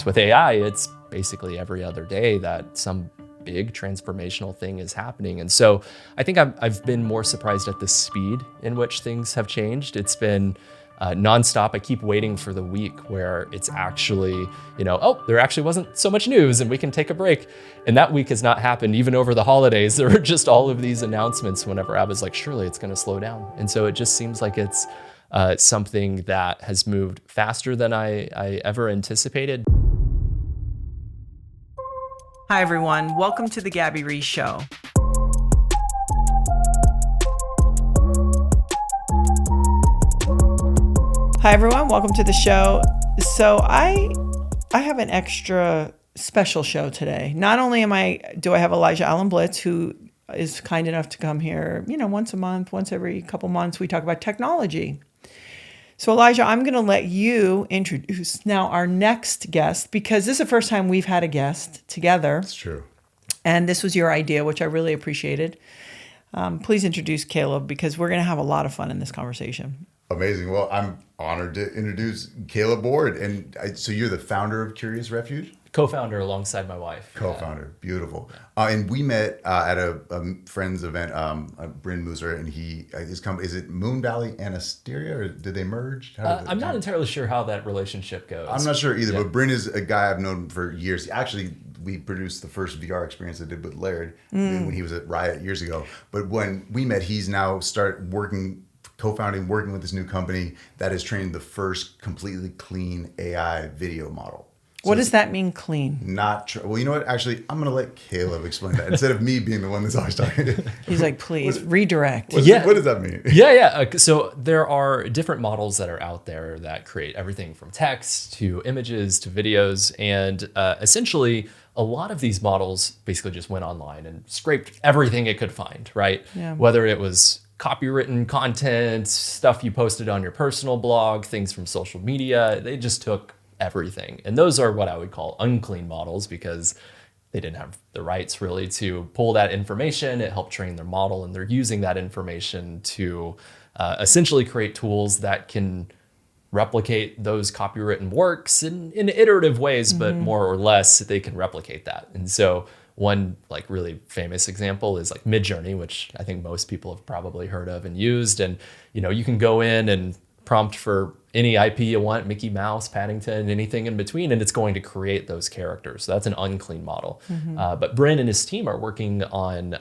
with AI, it's basically every other day that some big transformational thing is happening. And so I think I've been more surprised at the speed in which things have changed. It's been nonstop. I keep waiting for the week where it's actually, oh, there actually wasn't so much news and we can take a break. And that week has not happened. Even over the holidays, there were just all of these announcements whenever I was like, surely it's going to slow down. And so it just seems like it's something that has moved faster than I ever anticipated. Hi, everyone. Welcome to the Gabby Reece Show. Hi, everyone. Welcome to the show. So I have an extra special show today. Not only do I have Elijah Allen-Blitz, who is kind enough to come here, once a month, once every couple months, we talk about technology. So Elijah, I'm going to let you introduce now our next guest, because this is the first time we've had a guest together. It's true. And this was your idea, which I really appreciated. Please introduce Caleb, because we're going to have a lot of fun in this conversation. Amazing. Well, I'm honored to introduce Caleb Ward. And so you're the founder of Curious Refuge? Co-founder alongside my wife. Co-founder. Beautiful. And we met at a friend's event, Bryn Mooser, and his company, is it Moon Valley Anasteria, or did they merge? I'm not entirely sure how that relationship goes. I'm not sure either, but Bryn is a guy I've known for years. Actually, we produced the first VR experience I did with Laird when he was at Riot years ago. But when we met, he's now co-founding, working with this new company that has trained the first completely clean AI video model. So what does that mean, clean? Well, you know what? Actually, I'm going to let Caleb explain that instead of me being the one that's always talking. He's like, please, redirect. What does that mean? Yeah. So there are different models that are out there that create everything from text to images to videos. And essentially, a lot of these models basically just went online and scraped everything it could find, right? Yeah. Whether it was copywritten content, stuff you posted on your personal blog, things from social media, they just took everything. And those are what I would call unclean models, because they didn't have the rights really to pull that information. It helped train their model, and they're using that information to essentially create tools that can replicate those copywritten works in iterative ways, but more or less they can replicate that. And so one really famous example is Midjourney, which I think most people have probably heard of and used. And you can go in and prompt for any IP you want, Mickey Mouse, Paddington, anything in between, and it's going to create those characters. So that's an unclean model. But Bryn and his team are working on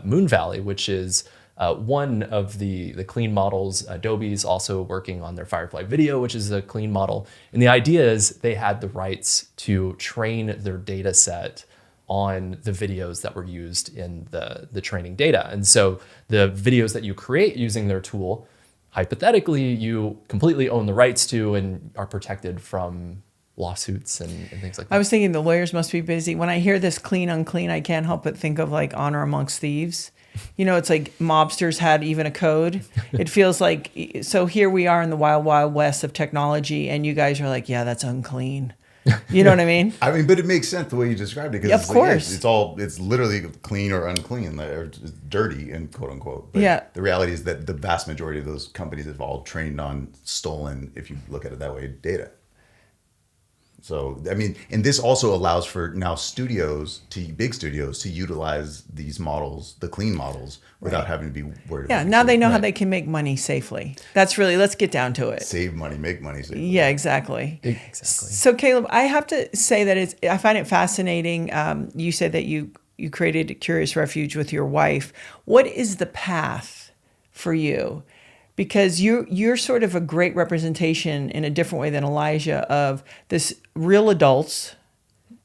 Moon Valley, which is one of the clean models. Adobe's also working on their Firefly Video, which is a clean model. And the idea is they had the rights to train their data set on the videos that were used in the training data. And so the videos that you create using their tool, hypothetically, you completely own the rights to and are protected from lawsuits and things like that. I was thinking the lawyers must be busy. When I hear this clean, unclean, I can't help but think of Honor Amongst Thieves. It's like mobsters had even a code. It feels like, so here we are in the wild, wild west of technology, and you guys are like, yeah, that's unclean. You know what I mean? But it makes sense the way you described it, because of course, it's literally clean or unclean, or dirty, and quote unquote. But the reality is that the vast majority of those companies have all trained on stolen, if you look at it that way, data. So, and this also allows for now big studios to utilize these models, the clean models, without having to be worried about it. Now they know how they can make money safely. That's really, let's get down to it. Save money, make money safely. Yeah, exactly. So Caleb, I have to say that I find it fascinating. You said that you created Curious Refuge with your wife. What is the path for you? Because you're sort of a great representation in a different way than Elijah of this real adults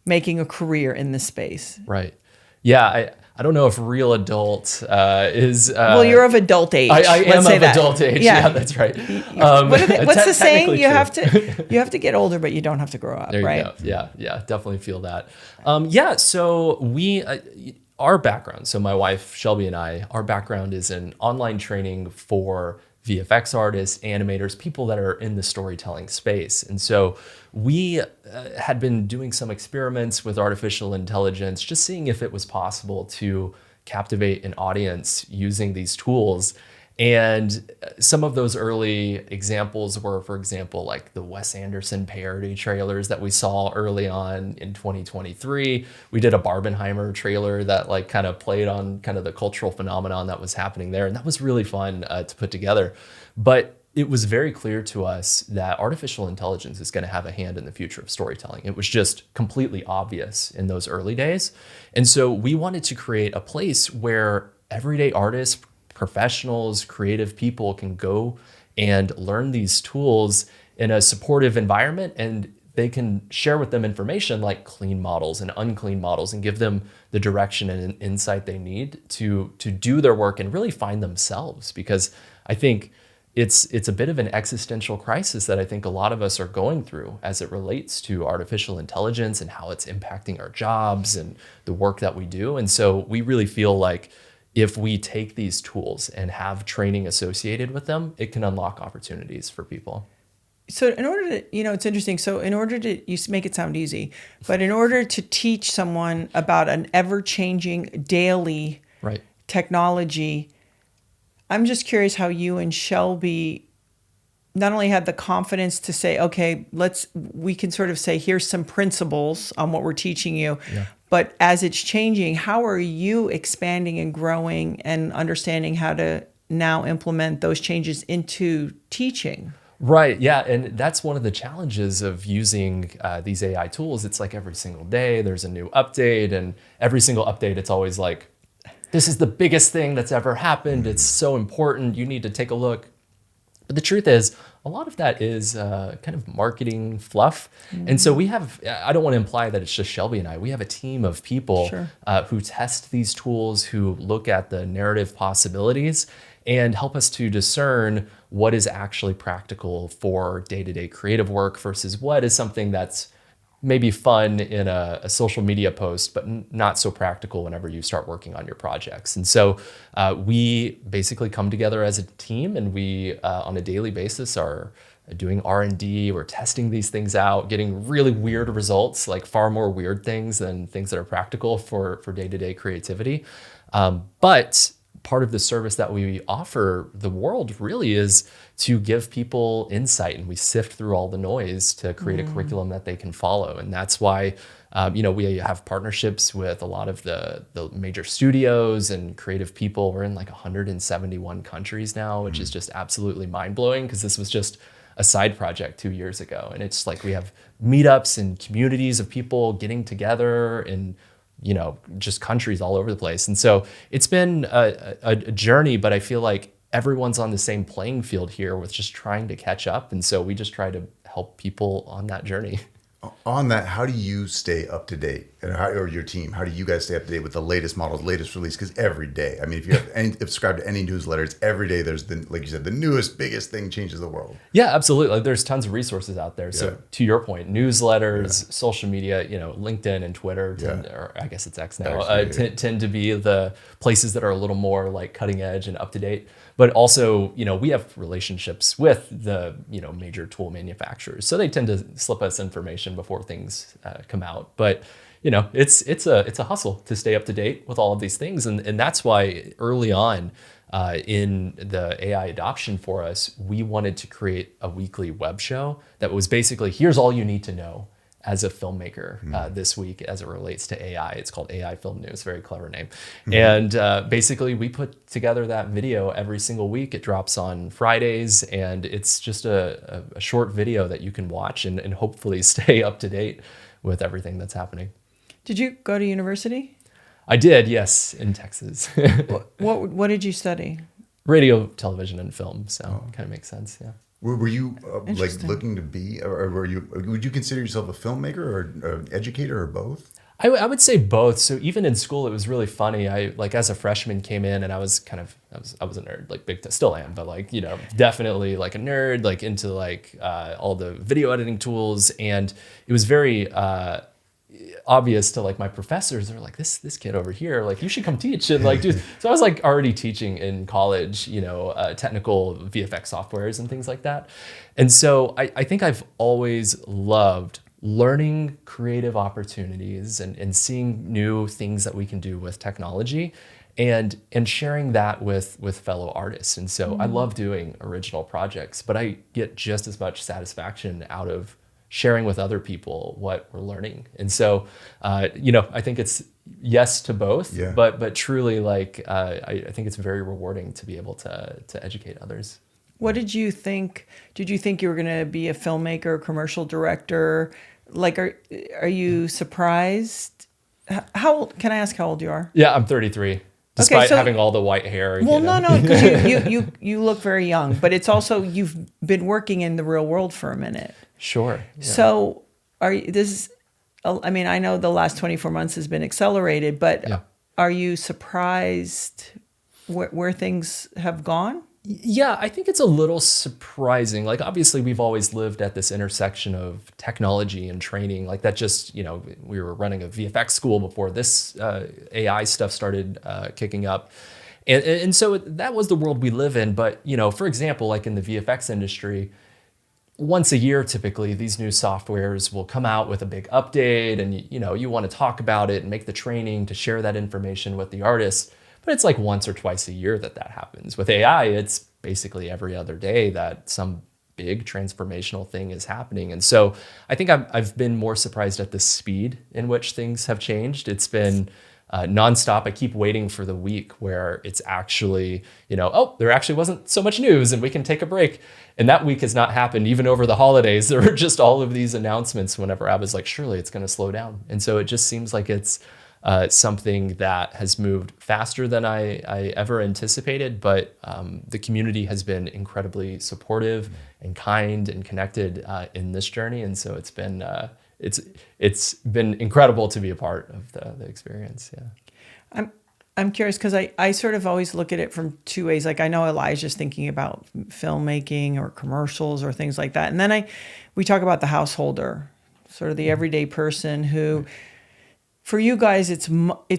making a career in this space. Right. Yeah. I don't know if real adult is... well, you're of adult age. I am of adult age. Yeah, that's right. What's the saying? You have to get older, but you don't have to grow up, there you right? go. Yeah, definitely feel that. So we... our background, so my wife, Shelby, and our background is in online training for VFX artists, animators, people that are in the storytelling space. And so we had been doing some experiments with artificial intelligence, just seeing if it was possible to captivate an audience using these tools. And some of those early examples were, for example, like the Wes Anderson parody trailers that we saw early on in 2023. We did a Barbenheimer trailer that like kind of played on kind of the cultural phenomenon that was happening there. And that was really fun to put together. But it was very clear to us that artificial intelligence is going to have a hand in the future of storytelling. It was just completely obvious in those early days. And so we wanted to create a place where everyday artists, professionals, creative people can go and learn these tools in a supportive environment, and they can share with them information like clean models and unclean models and give them the direction and insight they need to do their work and really find themselves. Because I think it's a bit of an existential crisis that I think a lot of us are going through as it relates to artificial intelligence and how it's impacting our jobs and the work that we do. And so we really feel like if we take these tools and have training associated with them, it can unlock opportunities for people. So in order to, it's interesting. So in order to, you make it sound easy, but in order to teach someone about an ever-changing daily technology, I'm just curious how you and Shelby not only had the confidence to say, okay, we can sort of say, here's some principles on what we're teaching you. Yeah. But as it's changing, how are you expanding and growing and understanding how to now implement those changes into teaching? Right. Yeah. And that's one of the challenges of using these AI tools. It's like every single day there's a new update, and every single update, it's always like, this is the biggest thing that's ever happened. It's so important. You need to take a look. But the truth is, a lot of that is kind of marketing fluff. Mm-hmm. And so we have, I don't want to imply that it's just Shelby and I. We have a team of people who test these tools, who look at the narrative possibilities and help us to discern what is actually practical for day-to-day creative work versus what is something that's maybe fun in a social media post, but not so practical whenever you start working on your projects. And so we basically come together as a team, and we, on a daily basis, are doing R&D. We're testing these things out, getting really weird results, like far more weird things than things that are practical for day-to-day creativity. But part of the service that we offer the world really is to give people insight, and we sift through all the noise to create a curriculum that they can follow. And that's why, we have partnerships with a lot of the major studios and creative people. We're in like 171 countries now, which is just absolutely mind-blowing, because this was just a side project 2 years ago. And it's like we have meetups and communities of people getting together in just countries all over the place. And so it's been a journey, but I feel like everyone's on the same playing field here with just trying to catch up. And so we just try to help people on that journey. On that, how do you stay up to date, or your team? How do you guys stay up to date with the latest models, latest release? Because every day, I mean, if you have subscribe to any newsletters, every day there's like you said, the newest, biggest thing changes the world. Yeah, absolutely. Like, there's tons of resources out there. So to your point, newsletters, social media, LinkedIn and Twitter, or I guess it's X now, tend to be the places that are a little more like cutting edge and up to date. But also, we have relationships with the, major tool manufacturers. So they tend to slip us information before things come out. But, it's a hustle to stay up to date with all of these things. And that's why early on in the AI adoption for us, we wanted to create a weekly web show that was basically, here's all you need to know as a filmmaker this week as it relates to AI. It's called AI Film News, very clever name. And basically we put together that video every single week. It drops on Fridays, and it's just a short video that you can watch and hopefully stay up to date with everything that's happening. Did you go to university? I did, yes, in Texas. What did you study? Radio, television, and film, so it kind of makes sense, yeah. Were you like looking to be, or would you consider yourself a filmmaker or an educator, or both? I would say both. So even in school, it was really funny. I as a freshman came in, and I was a nerd, like still am, but definitely like a nerd, like into all the video editing tools. And it was very obvious to my professors. They're like, this kid over here, you should come teach. And dude, so I was already teaching in college, technical VFX softwares and things like that. And so I think I've always loved learning creative opportunities and seeing new things that we can do with technology. and sharing that with fellow artists. And so I love doing original projects, but I get just as much satisfaction out of sharing with other people what we're learning. And so, I think it's yes to both, but truly, like, I think it's very rewarding to be able to educate others. What did you think? Did you think you were going to be a filmmaker, commercial director? Like, are you surprised? How old, can I ask how old you are? Yeah, I'm 33. Despite having all the white hair. Well, no, because you look very young, but it's also, you've been working in the real world for a minute. Sure. Yeah. So I know the last 24 months has been accelerated, but are you surprised where things have gone? Yeah, I think it's a little surprising. Like, obviously, we've always lived at this intersection of technology and training. Like, that just, we were running a VFX school before this AI stuff started kicking up. And so that was the world we live in. But, for example, like in the VFX industry, once a year, typically, these new softwares will come out with a big update, and you want to talk about it and make the training to share that information with the artists. But it's like once or twice a year that happens. With AI, it's basically every other day that some big transformational thing is happening. And so I think I've been more surprised at the speed in which things have changed. It's been nonstop. I keep waiting for the week where it's actually, there actually wasn't so much news and we can take a break. And that week has not happened. Even over the holidays, there were just all of these announcements whenever I was like, surely it's going to slow down. And so it just seems like it's something that has moved faster than I ever anticipated, but the community has been incredibly supportive and kind and connected in this journey, and so it's been incredible to be a part of the experience. Yeah, I'm curious because I sort of always look at it from two ways. Like, I know Elijah's thinking about filmmaking or commercials or things like that, and then we talk about the householder, sort of the everyday person who. For you guys, it's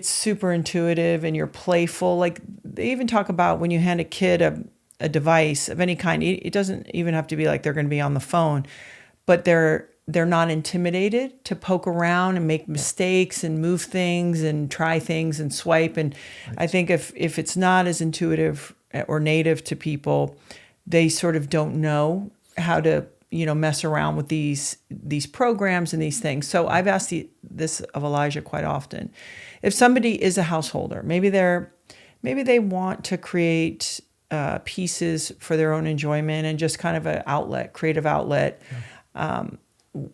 super intuitive and you're playful. Like, they even talk about when you hand a kid a device of any kind, it doesn't even have to be like they're going to be on the phone, but they're not intimidated to poke around and make mistakes and move things and try things and swipe. And I think if it's not as intuitive or native to people, they sort of don't know how to mess around with these programs and these things. So I've asked this of Elijah quite often. If somebody is a householder, maybe they want to create pieces for their own enjoyment and just kind of an outlet, creative outlet. Yeah.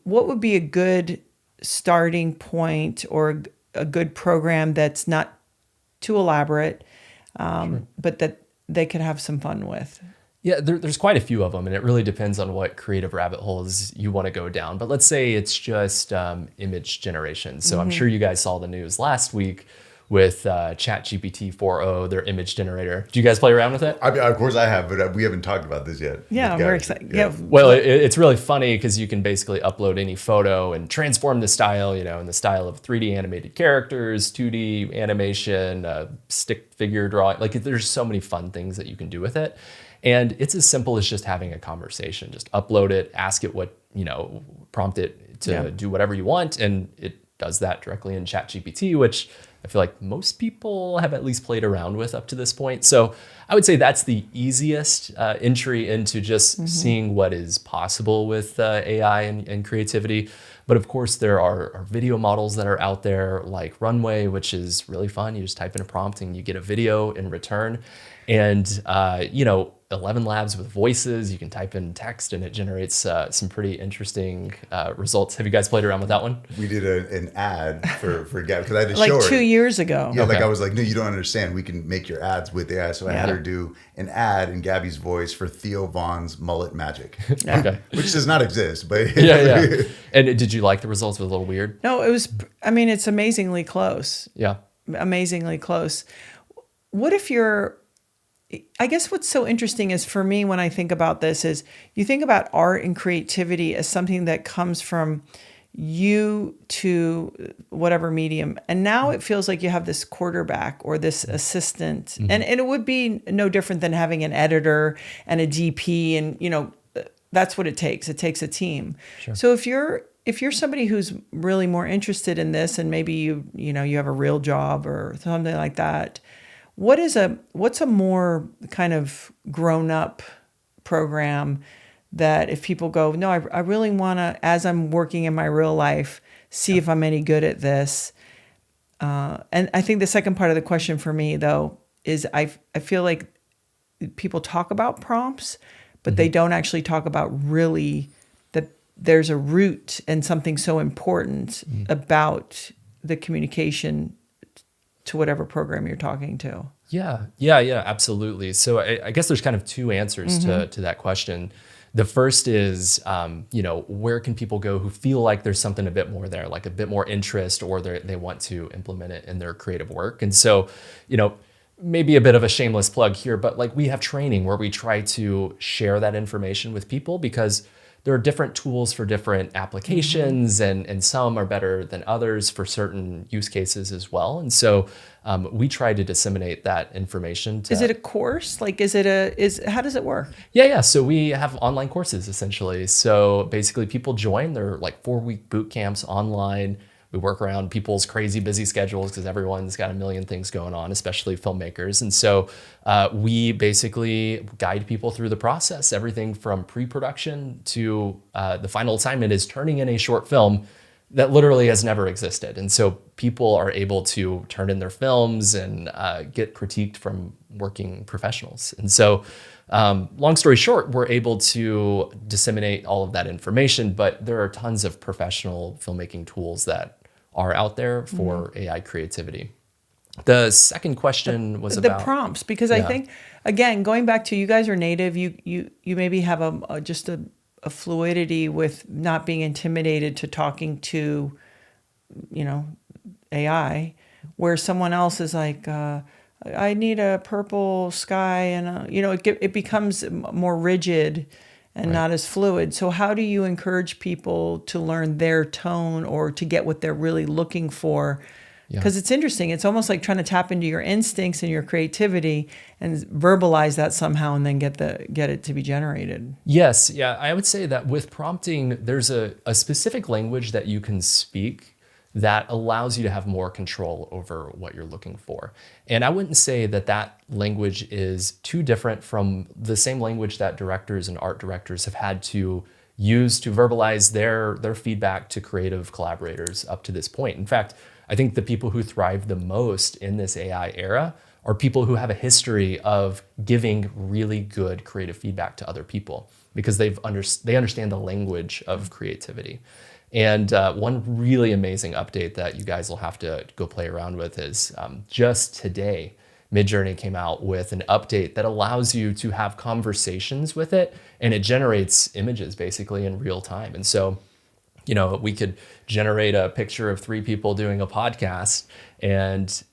What would be a good starting point or a good program that's not too elaborate, but that they could have some fun with? Yeah, there's quite a few of them, and it really depends on what creative rabbit holes you want to go down. But let's say it's just image generation. So I'm sure you guys saw the news last week with ChatGPT 4.0, their image generator. Do you guys play around with it? I mean, of course I have, but we haven't talked about this yet. Yeah, I'm very excited. Yeah. Well, it's really funny because you can basically upload any photo and transform the style, in the style of 3D animated characters, 2D animation, stick figure drawing. Like, there's so many fun things that you can do with it. And it's as simple as just having a conversation. Just upload it, ask it what, prompt it to do whatever you want. And it does that directly in ChatGPT, which I feel like most people have at least played around with up to this point. So I would say that's the easiest entry into just seeing what is possible with AI and creativity. But of course, there are video models that are out there like Runway, which is really fun. You just type in a prompt and you get a video in return. And, 11 Labs with voices, you can type in text and it generates some pretty interesting results. Have you guys played around with that one? We did an ad for Gabby because I had to like show her. 2 years ago. Yeah, like I was like, no, you don't understand. We can make your ads with AI. So I had her do an ad in Gabby's voice for Theo Von's mullet magic. Okay. Which does not exist, but yeah. And did you like the results? Was it a little weird? No, it's amazingly close. Yeah. Amazingly close. What if I guess what's so interesting is for me when I think about this is you think about art and creativity as something that comes from you to whatever medium. And now it feels like you have this quarterback or this assistant. And it would be no different than having an editor and a DP. And, that's what it takes. It takes a team. Sure. So if you're somebody who's really more interested in this and maybe you have a real job or something like that, what's a more kind of grown up program that if people go, no, I really want to, as I'm working in my real life, see if I'm any good at this. And I think the second part of the question for me, though, is I feel like people talk about prompts, but they don't actually talk about really that there's a root and something so important about the communication to whatever program you're talking to. Yeah, absolutely. So I guess there's kind of two answers to that question. The first is, where can people go who feel like there's something a bit more there, like a bit more interest, or they want to implement it in their creative work. And so, maybe a bit of a shameless plug here, but like we have training where we try to share that information with people because there are different tools for different applications and some are better than others for certain use cases as well. And so we try to disseminate that information. Is it a course? Like, how does it work? Yeah. So we have online courses essentially. So basically people join, they're like 4-week boot camps online. We work around people's crazy busy schedules because everyone's got a million things going on, especially filmmakers. And so we basically guide people through the process, everything from pre-production to the final assignment is turning in a short film that literally has never existed. And so people are able to turn in their films and get critiqued from working professionals. And so long story short, we're able to disseminate all of that information, but there are tons of professional filmmaking tools that are out there for AI creativity. The second question was about the prompts, because I think, again, going back to you guys are native, you maybe have a fluidity with not being intimidated to talking to, AI, where someone else is like, I need a purple sky, and it becomes more rigid and not as fluid. So how do you encourage people to learn their tone or to get what they're really looking for? Because it's interesting. It's almost like trying to tap into your instincts and your creativity and verbalize that somehow and then get it to be generated. Yes. Yeah. I would say that with prompting, there's a specific language that you can speak that allows you to have more control over what you're looking for. And I wouldn't say that language is too different from the same language that directors and art directors have had to use to verbalize their feedback to creative collaborators up to this point. In fact, I think the people who thrive the most in this AI era are people who have a history of giving really good creative feedback to other people because they understand the language of creativity. And one really amazing update that you guys will have to go play around with is just today, Midjourney came out with an update that allows you to have conversations with it, and it generates images basically in real time. And so, we could generate a picture of 3 people doing a podcast and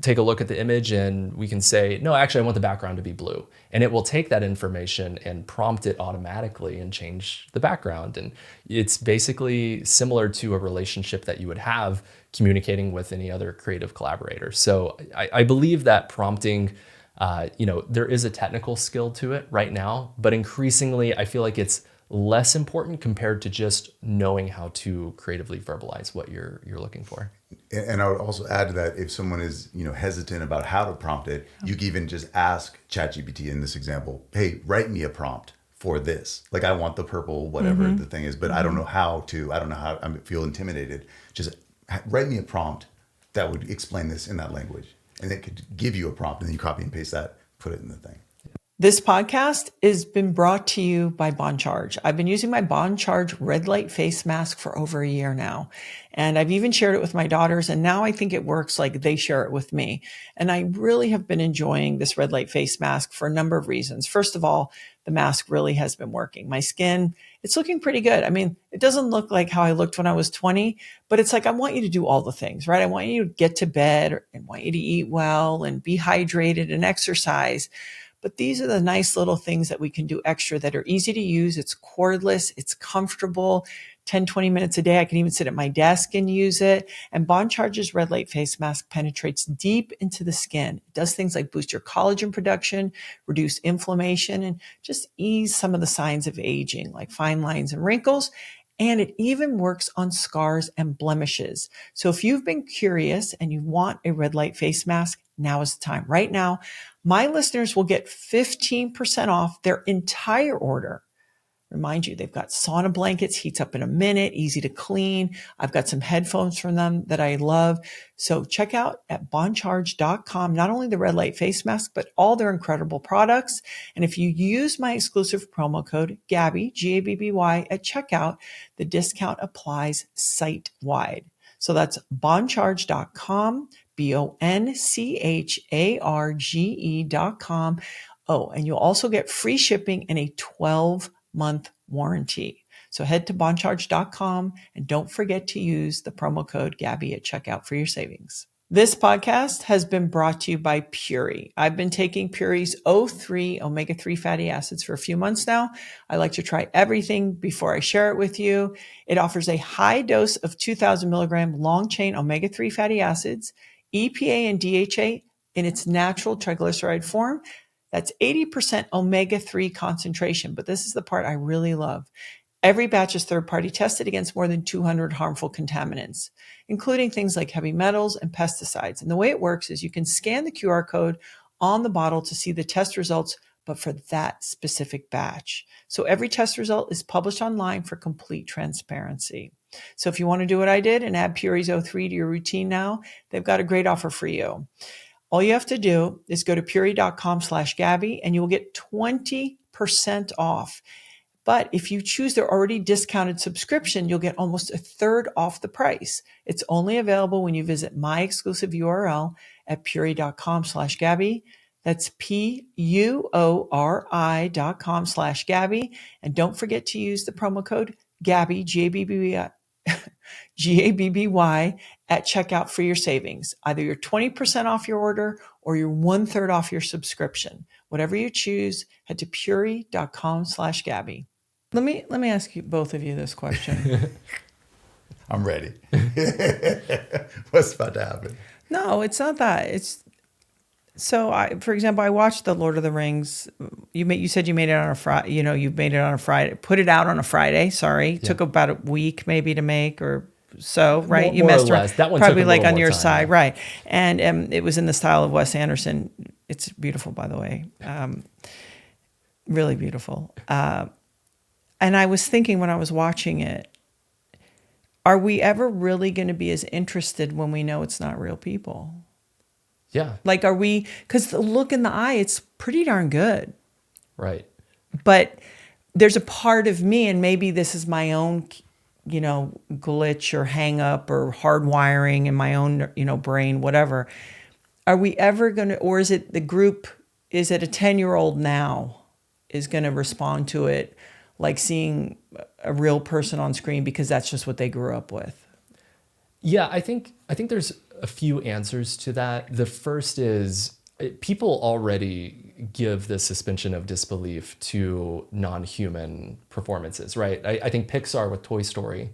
take a look at the image, and we can say, no, actually, I want the background to be blue. And it will take that information and prompt it automatically and change the background. And it's basically similar to a relationship that you would have communicating with any other creative collaborator. So I believe that prompting, there is a technical skill to it right now, but increasingly, I feel like it's less important compared to just knowing how to creatively verbalize what you're looking for. And I would also add to that, if someone is hesitant about how to prompt it, you can even just ask ChatGPT in this example, hey, write me a prompt for this. Like, I want the purple, whatever the thing is, but I don't know how to. I feel intimidated. Just write me a prompt that would explain this in that language, and it could give you a prompt, and then you copy and paste that, put it in the thing. This podcast has been brought to you by Bond Charge. I've been using my Bond Charge red light face mask for over a year now. And I've even shared it with my daughters. And now I think it works like they share it with me. And I really have been enjoying this red light face mask for a number of reasons. First of all, the mask really has been working. My skin, it's looking pretty good. I mean, it doesn't look like how I looked when I was 20, but it's like, I want you to do all the things, right? I want you to get to bed and want you to eat well and be hydrated and exercise. But these are the nice little things that we can do extra that are easy to use. It's cordless. It's comfortable. 10, 20 minutes a day. I can even sit at my desk and use it. And Bond Charge's red light face mask penetrates deep into the skin. It does things like boost your collagen production, reduce inflammation, and just ease some of the signs of aging, like fine lines and wrinkles. And it even works on scars and blemishes. So if you've been curious and you want a red light face mask, now is the time. Right now, my listeners will get 15% off their entire order. Remind you, they've got sauna blankets, heats up in a minute, easy to clean. I've got some headphones from them that I love. So check out at boncharge.com, not only the red light face mask, but all their incredible products. And if you use my exclusive promo code Gabby, Gabby, at checkout, the discount applies site-wide. So that's boncharge.com, boncharge.com. Oh, and you'll also get free shipping and a 12-month warranty. So head to boncharge.com and don't forget to use the promo code Gabby at checkout for your savings. This podcast has been brought to you by Puri. I've been taking Puri's O3 omega-3 fatty acids for a few months now. I like to try everything before I share it with you. It offers a high dose of 2,000 milligram long-chain omega-3 fatty acids, EPA and DHA in its natural triglyceride form. That's 80% omega-3 concentration, but this is the part I really love. Every batch is third-party tested against more than 200 harmful contaminants, including things like heavy metals and pesticides. And the way it works is you can scan the QR code on the bottle to see the test results, but for that specific batch. So every test result is published online for complete transparency. So if you want to do what I did and add Puri's O3 to your routine now, they've got a great offer for you. All you have to do is go to puri.com/Gabby and you will get 20% off. But if you choose their already discounted subscription, you'll get almost a third off the price. It's only available when you visit my exclusive URL at puri.com/Gabby. That's PUORI.com/Gabby. And don't forget to use the promo code Gabby, Gabby, at checkout for your savings. Either you're 20% off your order or you're 1/3 off your subscription. Whatever you choose, head to puri.com/Gabby. Let me ask you both of you this question. I'm ready. What's about to happen? No, it's not that. It's so. For example, I watched the Lord of the Rings. You said you made it on a Friday. You made it on a Friday. Put it out on a Friday. Sorry, it took about a week maybe to make or so. Right, you messed around. That one probably took a like little on more your time, side, right? And it was in the style of Wes Anderson. It's beautiful, by the way. Really beautiful. And I was thinking when I was watching it, are we ever really going to be as interested when we know it's not real people? Yeah. Like, are we, because the look in the eye, it's pretty darn good. Right. But there's a part of me, and maybe this is my own, glitch or hang up or hardwiring in my own, brain, whatever. Are we ever going to, or is it the group, is it a 10-year-old now is going to respond to it like seeing a real person on screen because that's just what they grew up with? Yeah, I think there's a few answers to that. The first is people already give the suspension of disbelief to non-human performances, right? I think Pixar with Toy Story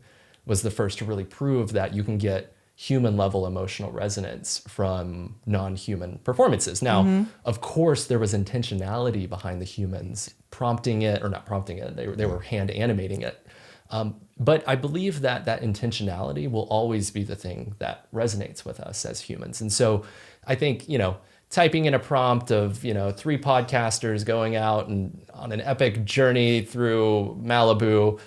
was the first to really prove that you can get human level emotional resonance from non-human performances. Now, of course, there was intentionality behind the humans prompting it, or not prompting it, they were hand animating it. But I believe that intentionality will always be the thing that resonates with us as humans. And so I think, typing in a prompt of, 3 podcasters going out and on an epic journey through Malibu,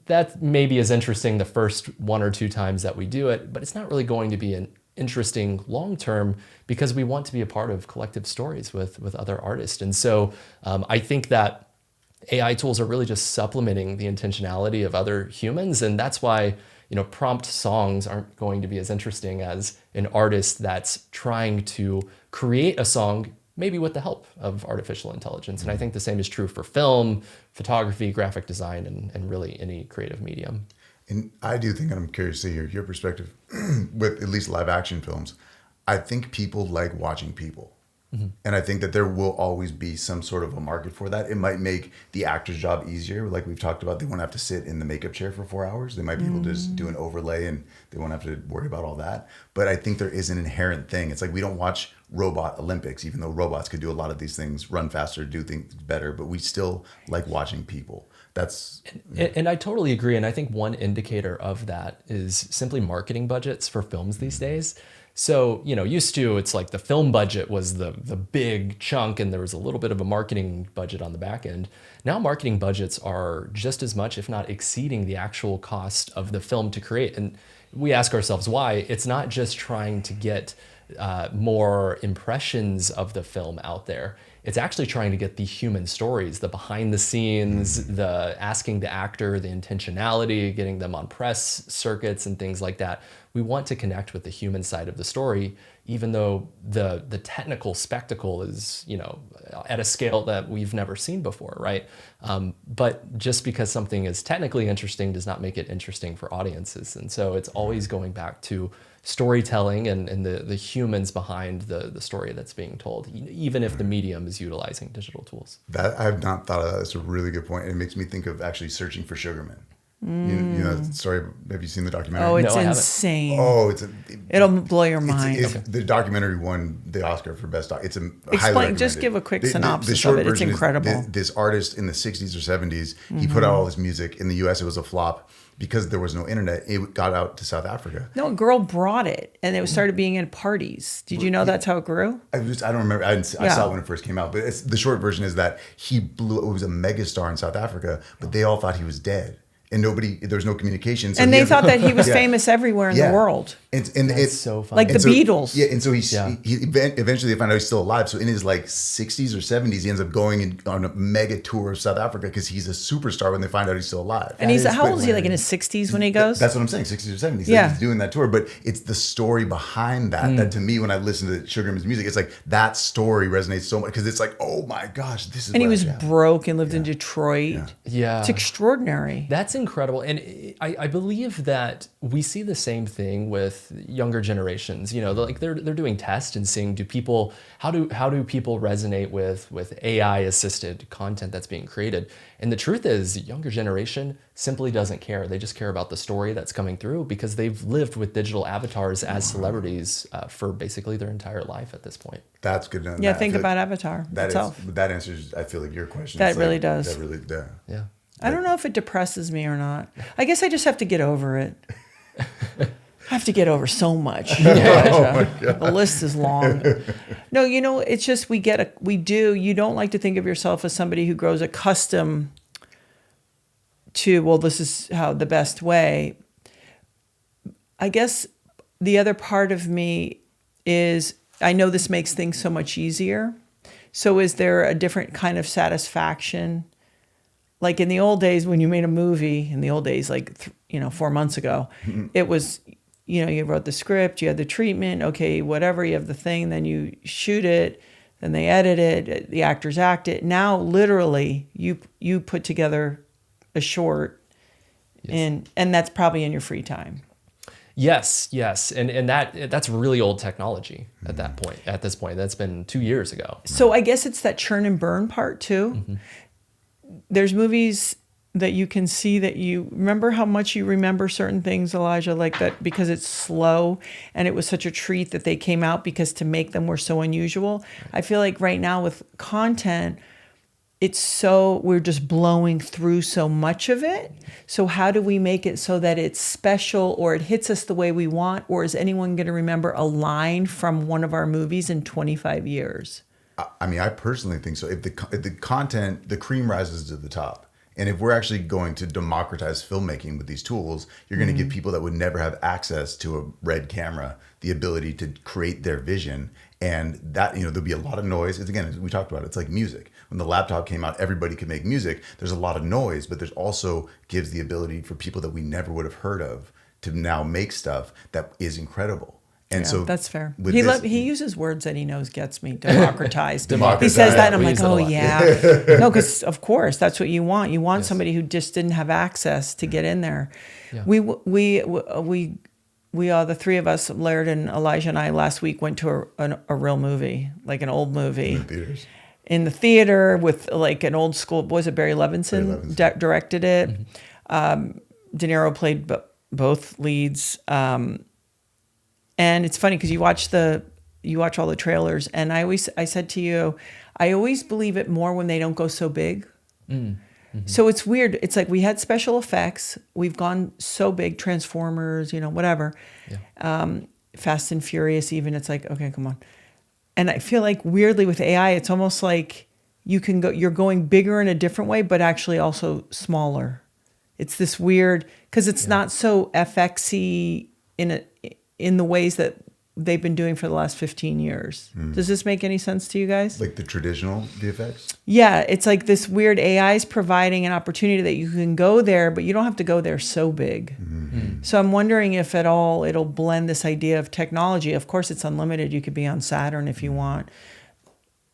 that maybe is interesting the first 1 or 2 times that we do it, but it's not really going to be an interesting long-term because we want to be a part of collective stories with other artists. And so I think that AI tools are really just supplementing the intentionality of other humans. And that's why, prompt songs aren't going to be as interesting as an artist that's trying to create a song maybe with the help of artificial intelligence. And I think the same is true for film, photography, graphic design, and really any creative medium. And I do think, and I'm curious to hear your perspective with at least live action films, I think people like watching people. Mm-hmm. And I think that there will always be some sort of a market for that. It might make the actor's job easier. Like we've talked about, they won't have to sit in the makeup chair for 4 hours. They might be able to just do an overlay and they won't have to worry about all that. But I think there is an inherent thing. It's like we don't watch robot Olympics, even though robots could do a lot of these things, run faster, do things better, but we still like watching people. And I totally agree. And I think one indicator of that is simply marketing budgets for films these days. So, used to, it's like the film budget was the big chunk and there was a little bit of a marketing budget on the back end. Now marketing budgets are just as much, if not exceeding the actual cost of the film to create. And we ask ourselves why. It's not just trying to get more impressions of the film out there. It's actually trying to get the human stories, the behind the scenes, the asking the actor, the intentionality, getting them on press circuits and things like that. We want to connect with the human side of the story, even though the technical spectacle is, at a scale that we've never seen before, right? But just because something is technically interesting does not make it interesting for audiences. And so it's always going back to storytelling and the humans behind the story that's being told, even if the medium is utilizing digital tools. That I have not thought of that. That's a really good point. It makes me think of actually Searching for Sugarman. You know that story? Have you seen the documentary? Oh, it's insane. Oh, it'll blow your mind. The documentary won the Oscar for best doc. It's highly just give a quick synopsis of it. It's incredible. This artist in the 60s or 70s, he put out all his music. In the US, it was a flop. Because there was no internet, it got out to South Africa. No, a girl brought it, and it started being at parties. Did you know that's how it grew? I don't remember. I saw it when it first came out. But the short version is that he was a megastar in South Africa, but they all thought he was dead. And there was no communication. So and they thought that he was famous everywhere in the world. And it's so funny. Like the Beatles. Yeah, and so he eventually they found out he's still alive. So in his 60s or 70s, he ends up going on a mega tour of South Africa because he's a superstar when they find out he's still alive. And how old is he? Like in his 60s when he goes? That's what I'm saying, 60s or 70s. Yeah. He's doing that tour. But it's the story behind that that to me, when I listen to Sugarman's music, it's like that story resonates so much because it's like, oh my gosh, this is. And he was broke and lived in Detroit. Yeah. It's extraordinary. That's incredible. And I believe that we see the same thing with younger generations. They're doing tests and seeing how do people resonate with AI assisted content that's being created. And the truth is, younger generation simply doesn't care. They just care about the story that's coming through because they've lived with digital avatars as celebrities for basically their entire life at this point. That's good. Yeah, think about Avatar itself. That answers, I feel like, your question. That really does. That really, yeah. I don't know if it depresses me or not. I guess I just have to get over it. I have to get over so much. The list is long. No, it's just you don't like to think of yourself as somebody who grows accustomed to, well, this is how the best way. I guess the other part of me is, I know this makes things so much easier. So is there a different kind of satisfaction? Like in the old days, when you made a movie, 4 months ago, it was, you wrote the script, you had the treatment, okay, whatever, you have the thing, then you shoot it, then they edit it, the actors act it. Now, literally, you put together a short, and that's probably in your free time. Yes, and that's really old technology at this point. That's been 2 years ago. So I guess it's that churn and burn part too. Mm-hmm. There's movies that you can see that you remember how much you remember certain things, Elijah, like that, because it's slow and it was such a treat that they came out because to make them were so unusual. I feel like right now with content, we're just blowing through so much of it. So how do we make it so that it's special or it hits us the way we want? Or is anyone going to remember a line from one of our movies in 25 years? I mean, I personally think so. If the content, the cream rises to the top. And if we're actually going to democratize filmmaking with these tools, you're going to give people that would never have access to a red camera the ability to create their vision. And that, there'll be a lot of noise. It's, again, as we talked about, it's like music. When the laptop came out, everybody could make music. There's a lot of noise, but there's also gives the ability for people that we never would have heard of to now make stuff that is incredible. And so that's fair. He uses words that he knows gets me. Democratized. He says that, and I'm like, oh yeah. No, because of course that's what you want. You want somebody who just didn't have access to get in there. Yeah. We the three of us, Laird and Elijah and I, last week went to a real movie, like an old movie. In the theater with like an old school. Was it Barry Levinson? Directed it. Mm-hmm. De Niro played both leads. And it's funny because you watch all the trailers, and I said to you, I always believe it more when they don't go so big. Mm-hmm. So it's weird. It's like we had special effects. We've gone so big, Transformers, whatever. Yeah. Fast and Furious even. It's like, okay, come on. And I feel like weirdly with AI, it's almost like you're going bigger in a different way, but actually also smaller. It's this weird, because it's not so FXy in the ways that they've been doing for the last 15 years. Does this make any sense to you guys? Like the traditional VFX? Yeah, it's like this weird AI is providing an opportunity that you can go there, but you don't have to go there so big. So I'm wondering if at all it'll blend this idea of technology. Of course, it's unlimited. You could be on Saturn if you want.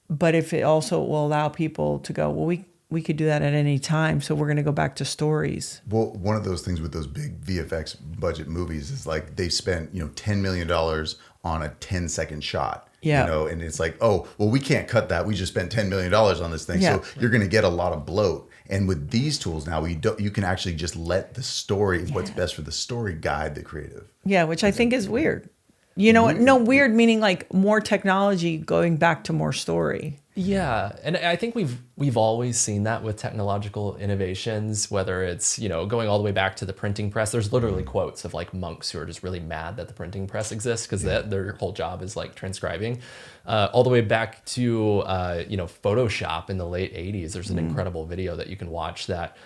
But if it also will allow people to go, well, we could do that at any time. So we're going to go back to stories. Well, one of those things with those big VFX budget movies is like they spent, $10 million on a 10-second shot. Yeah. And it's like, oh, well, we can't cut that. We just spent $10 million on this thing. Yeah. So you're going to get a lot of bloat. And with these tools now, you can actually just let the story, what's best for the story, guide the creative. Yeah, which I think is weird. You know what? No, weird meaning like more technology going back to more story. Yeah, and I think we've always seen that with technological innovations, whether it's, going all the way back to the printing press. There's literally quotes of like monks who are just really mad that the printing press exists because their whole job is like transcribing. All the way back to, Photoshop in the late 80s. There's an incredible video that you can watch that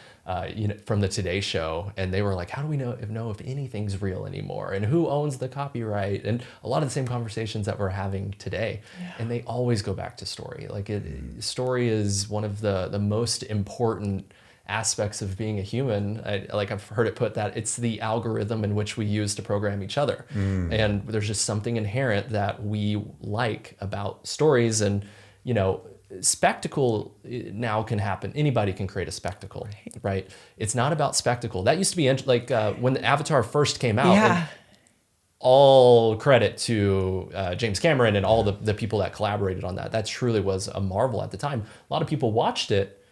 from the Today Show, and they were like, how do we know if anything's real anymore, and who owns the copyright, and a lot of the same conversations that we're having today. And they always go back to story. Like story is one of the most important aspects of being a human. I've heard it put that it's the algorithm in which we use to program each other. And there's just something inherent that we like about stories. And spectacle now can happen. Anybody can create a spectacle, right? It's not about spectacle. That used to be like when the Avatar first came out. Yeah. All credit to James Cameron and all the people that collaborated on that. That truly was a marvel at the time. A lot of people watched it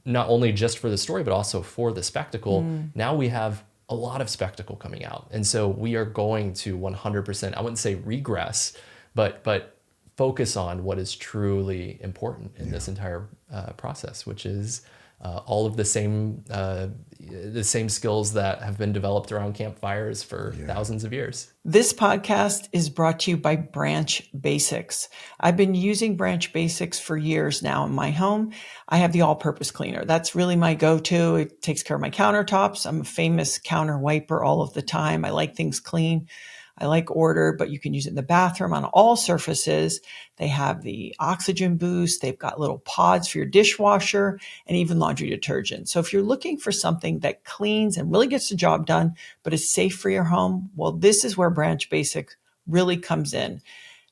not only just for the story, but also for the spectacle. Now we have a lot of spectacle coming out. And so we are going to 100%, I wouldn't say regress, but focus on what is truly important in this entire process, which is all of the same skills that have been developed around campfires for thousands of years. This podcast is brought to you by Branch Basics. I've been using Branch Basics for years now in my home. I have the all-purpose cleaner. That's really my go-to. It takes care of my countertops. I'm a famous counter wiper all of the time. I like things clean. I like order, but you can use it in the bathroom on all surfaces. They have the oxygen boost. They've got little pods for your dishwasher and even laundry detergent. So if you're looking for something that cleans and really gets the job done, but is safe for your home, well, this is where Branch Basics really comes in.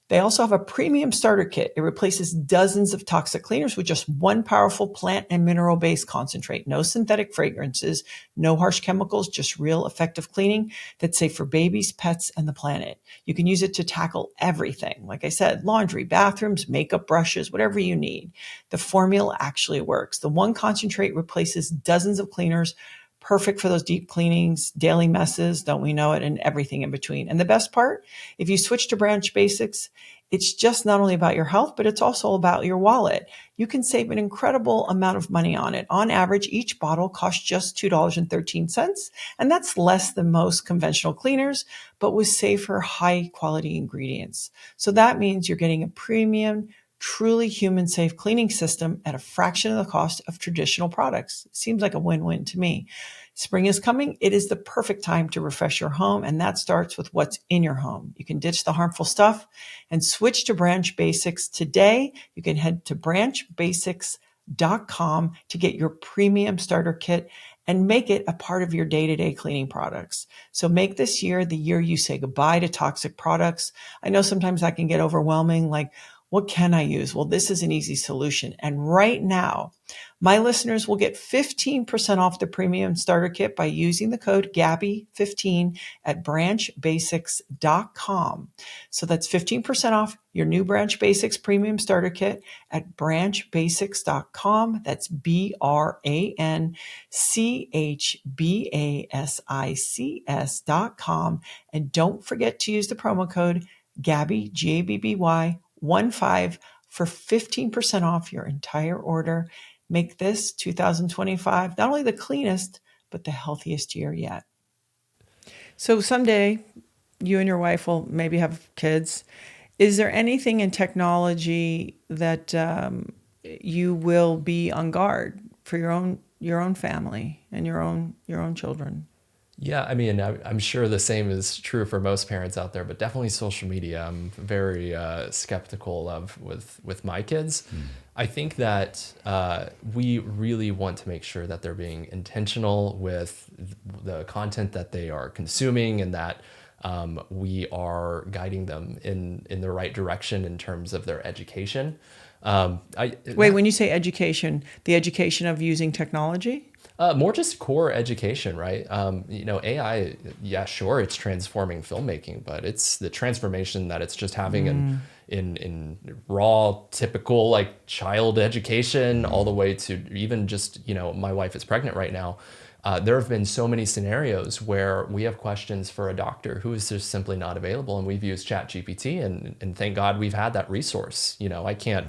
They also have a premium starter kit. It replaces dozens of toxic cleaners with just one powerful plant and mineral-based concentrate. No synthetic fragrances, no harsh chemicals, just real effective cleaning that's safe for babies, pets, and the planet. You can use it to tackle everything. Like I said, laundry, bathrooms, makeup brushes, whatever you need. The formula actually works. The one concentrate replaces dozens of cleaners, perfect for those deep cleanings, daily messes, don't we know it, and everything in between. And the best part, if you switch to Branch Basics, it's just not only about your health, but it's also about your wallet. You can save an incredible amount of money on it. On average, each bottle costs just $2.13, and that's less than most conventional cleaners, but with safer, high-quality ingredients. So that means you're getting a premium, truly human-safe cleaning system at a fraction of the cost of traditional products. Seems like a win-win to me. Spring is coming. It is the perfect time to refresh your home, and that starts with what's in your home. You can ditch the harmful stuff and switch to Branch Basics today. You can head to branchbasics.com to get your premium starter kit and make it a part of your day-to-day cleaning products. So make this year the year you say goodbye to toxic products. I know sometimes that can get overwhelming, like, what can I use? Well, this is an easy solution. And right now, my listeners will get 15% off the premium starter kit by using the code Gabby15 at branchbasics.com. So that's 15% off your new Branch Basics premium starter kit at branchbasics.com. That's branchbasics.com. And don't forget to use the promo code Gabby, Gabby, 15 for 15% off your entire order. make this 2025 not only the cleanest, but the healthiest year yet. So someday you and your wife will maybe have kids. Is there anything in technology that you will be on guard for your own family and your own children? Yeah, I mean, I'm sure the same is true for most parents out there, but definitely social media. I'm very skeptical of with my kids. I think that we really want to make sure that they're being intentional with the content that they are consuming, and that we are guiding them in the right direction in terms of their education. When you say education, the education of using technology? More just core education, right? AI, yeah, sure, it's transforming filmmaking, but it's the transformation that it's just having in raw, typical like child education, all the way to even just, my wife is pregnant right now. There have been so many scenarios where we have questions for a doctor who is just simply not available, and we've used ChatGPT, and thank God we've had that resource. I can't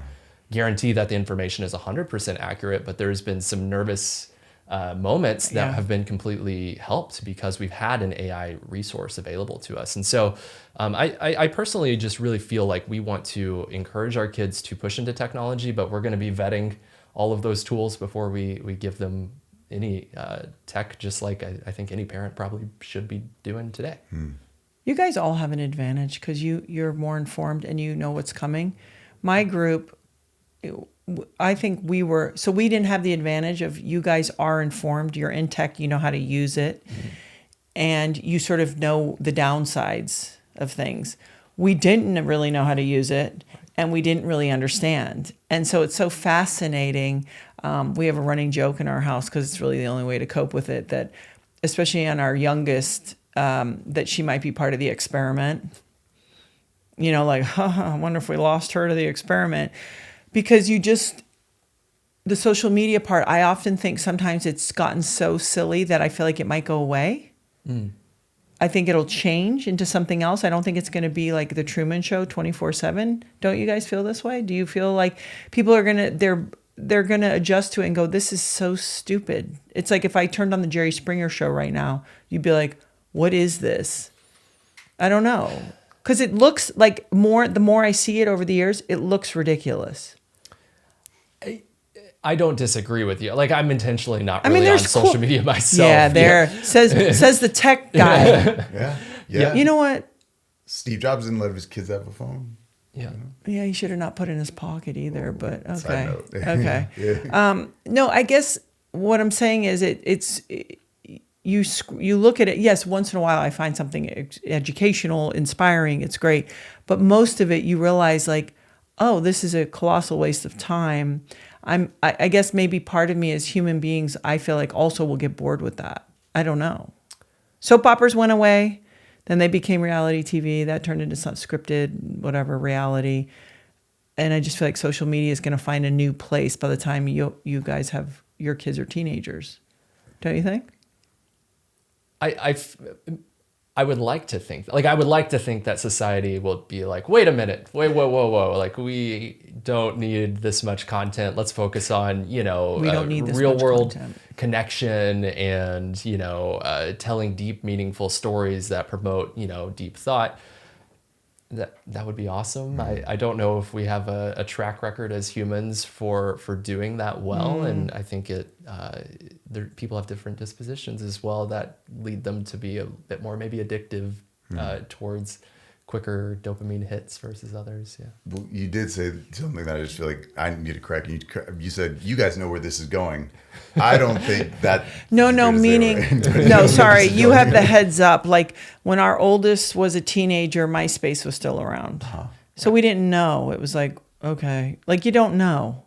guarantee that the information is 100% accurate, but there's been some nervous moments that have been completely helped because we've had an AI resource available to us. And so I personally just really feel like we want to encourage our kids to push into technology, but we're going to be vetting all of those tools before we give them any tech, just like I think any parent probably should be doing today. You guys all have an advantage because you're more informed and you know what's coming. My group, I think we didn't have the advantage of you guys are informed, you're in tech, you know how to use it, and you sort of know the downsides of things. We didn't really know how to use it, and we didn't really understand. And so it's so fascinating. We have a running joke in our house because it's really the only way to cope with it, that especially on our youngest, that she might be part of the experiment. I wonder if we lost her to the experiment. Because the social media part, I often think sometimes it's gotten so silly that I feel like it might go away. I think it'll change into something else. I don't think it's going to be like the Truman Show 24/7. Don't you guys feel this way? Do you feel like people are they're going to adjust to it and go, this is so stupid? It's like if I turned on the Jerry Springer show right now, you'd be like, what is this? I don't know. Because it looks like the more I see it over the years, it looks ridiculous. I don't disagree with you. Like, I'm intentionally not really on social media myself. Yeah, says the tech guy. Yeah. You know what? Steve Jobs didn't let his kids have a phone. Yeah. Yeah, he should have not put it in his pocket either, but okay. Side note. Okay. No, I guess what I'm saying is you look at it. Yes, once in a while I find something educational, inspiring. It's great. But most of it you realize like, oh, this is a colossal waste of time. I guess maybe part of me as human beings, I feel like also will get bored with that. I don't know. Soap operas went away. Then they became reality TV. That turned into some scripted, whatever, reality. And I just feel like social media is going to find a new place by the time you guys have your kids are teenagers. Don't you think? I would like to think that society will be like, wait a minute, whoa. Like, we don't need this much content. Let's focus on, we don't need this real world content. Connection and, telling deep, meaningful stories that promote, deep thought. That would be awesome. I don't know if we have a track record as humans for doing that well. And I think people have different dispositions as well that lead them to be a bit more maybe addictive towards quicker dopamine hits versus others. Yeah. Well, you did say something that I just feel like I need to correct. You said, you guys know where this is going. I don't think that. No, meaning, no, sorry. You have the heads up. Like when our oldest was a teenager, MySpace was still around. So we didn't know. It was like, okay. Like you don't know.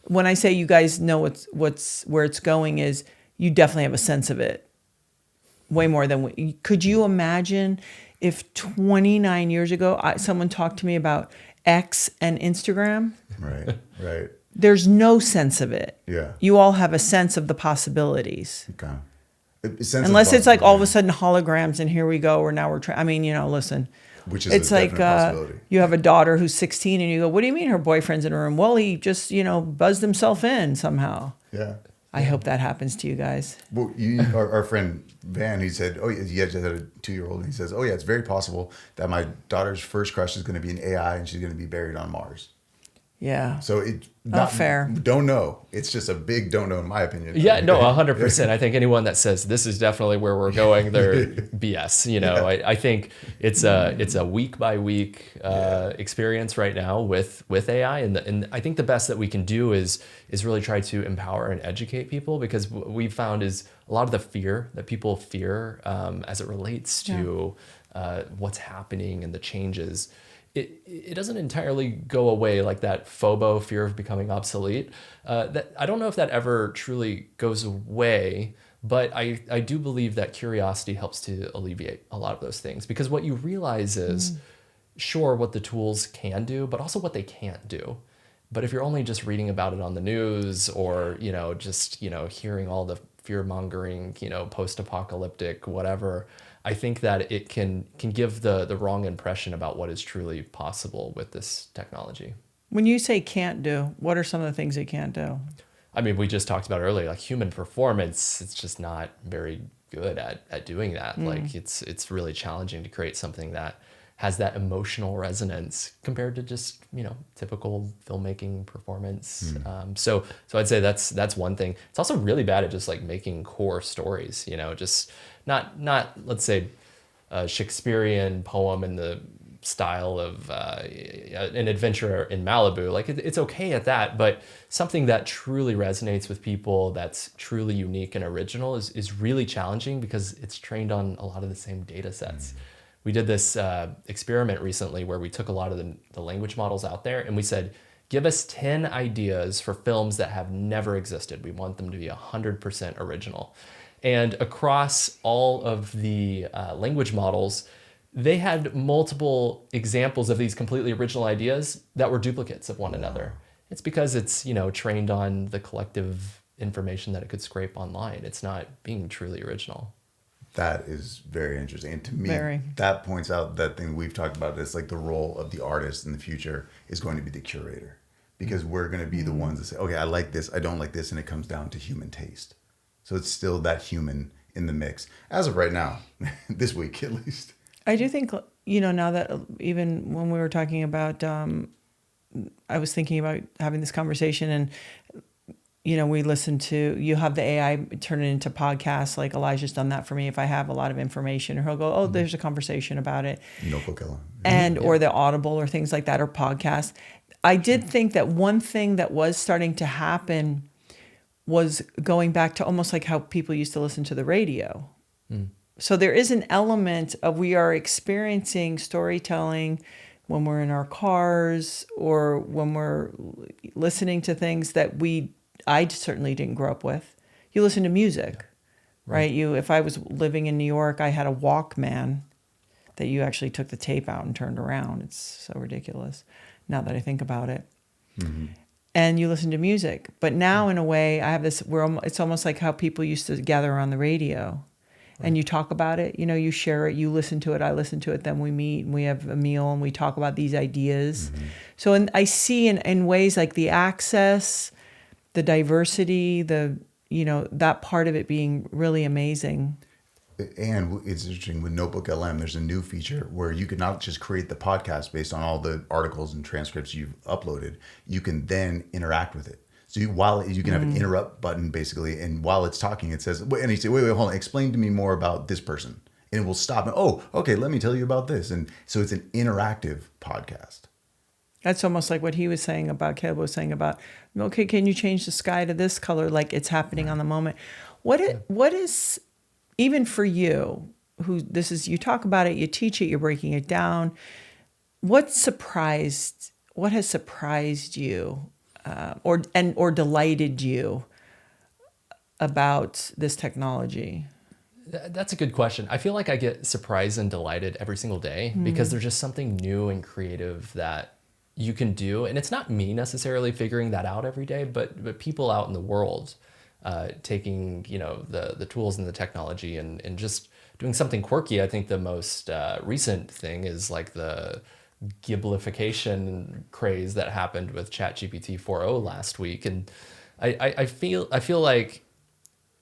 When I say you guys know where it's going is you definitely have a sense of it. Way more than could you imagine if 29 years ago someone talked to me about X and Instagram? Right. There's no sense of it. Yeah. You all have a sense of the possibilities. Okay. Unless it's like all of a sudden holograms and here we go, or now we're trying. I mean, listen, Which is it's a like definite possibility. you have a daughter who's 16 and you go, what do you mean her boyfriend's in a room? Well, he just, buzzed himself in somehow. Yeah. I hope that happens to you guys. Well, our friend Van, he said, oh, he just had a 2-year-old, and he says, oh, yeah, it's very possible that my daughter's first crush is going to be an AI and she's going to be buried on Mars. Yeah. So it's not fair. Don't know. It's just a big don't know, in my opinion. Yeah, no, 100%. I think anyone that says this is definitely where we're going, they're BS. I think it's a week by week experience right now with AI, and I think the best that we can do is really try to empower and educate people, because what we've found is a lot of the fear that people fear as it relates to what's happening and the changes. It doesn't entirely go away, like that FOBO, fear of becoming obsolete. That I don't know if that ever truly goes away, but I do believe that curiosity helps to alleviate a lot of those things, because what you realize is, sure, what the tools can do, but also what they can't do. But if you're only just reading about it on the news, or just hearing all the fear mongering, post-apocalyptic whatever, I think that it can give the wrong impression about what is truly possible with this technology. When you say can't do, what are some of the things it can't do? I mean, we just talked about earlier, like human performance, it's just not very good at doing that. Like it's really challenging to create something that has that emotional resonance compared to just, typical filmmaking performance. So I'd say that's one thing. It's also really bad at just like making core stories, just not let's say a Shakespearean poem in the style of an adventure in Malibu. Like it's okay at that, but something that truly resonates with people, that's truly unique and original is really challenging, because it's trained on a lot of the same data sets. We did this experiment recently where we took a lot of the language models out there, and we said, give us 10 ideas for films that have never existed. We want them to be 100% original. And across all of the language models, they had multiple examples of these completely original ideas that were duplicates of one another. It's because it's, trained on the collective information that it could scrape online. It's not being truly original. That is very interesting. And to me, that points out that thing we've talked about. It's like the role of the artist in the future is going to be the curator, because we're going to be the ones that say, okay, I like this, I don't like this. And it comes down to human taste. So it's still that human in the mix as of right now, this week at least. I do think, now that even when we were talking about, I was thinking about having this conversation, and we listen to, you have the AI turn it into podcasts. Like Elijah's done that for me. If I have a lot of information, or he'll go, oh, there's a conversation about it. Or the Audible or things like that, or podcasts. I did think that one thing that was starting to happen was going back to almost like how people used to listen to the radio. So there is an element of, we are experiencing storytelling when we're in our cars, or when we're listening to things that I certainly didn't grow up with. You listen to music, right? If I was living in New York, I had a Walkman that you actually took the tape out and turned around. It's so ridiculous now that I think about it. And you listen to music. But now, in a way, I have this, it's almost like how people used to gather on the radio. And you talk about it, you share it, you listen to it, I listen to it, then we meet and we have a meal and we talk about these ideas. So I see in ways like the access, the diversity, that part of it being really amazing. And it's interesting with Notebook LM, there's a new feature where you can not just create the podcast based on all the articles and transcripts you've uploaded, you can then interact with it. So you can have an interrupt button basically, and while it's talking, it says, and you say, wait, hold on, explain to me more about this person. And it will stop and, oh, okay, let me tell you about this. And so it's an interactive podcast. That's almost like what he was saying about, Caleb was saying about, okay, can you change the sky to this color? Like it's happening on the moment. What is, even for you, you talk about it, you teach it, you're breaking it down. What has surprised you or delighted you about this technology? That's a good question. I feel like I get surprised and delighted every single day, because there's just something new and creative that you can do. And it's not me necessarily figuring that out every day, but people out in the world taking the tools and the technology and just doing something quirky. I think the most recent thing is like the Giblification craze that happened with ChatGPT 4.0 last week, and I feel like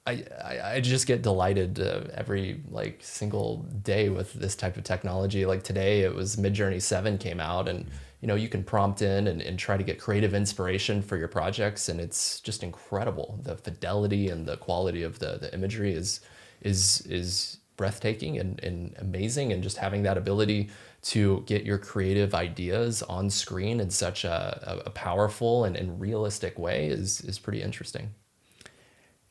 I just get delighted every like single day with this type of technology. Like today, it was Midjourney 7 came out, and you can prompt in and try to get creative inspiration for your projects, and it's just incredible. The fidelity and the quality of the imagery is breathtaking and amazing, and just having that ability to get your creative ideas on screen in such a powerful and realistic way is pretty interesting.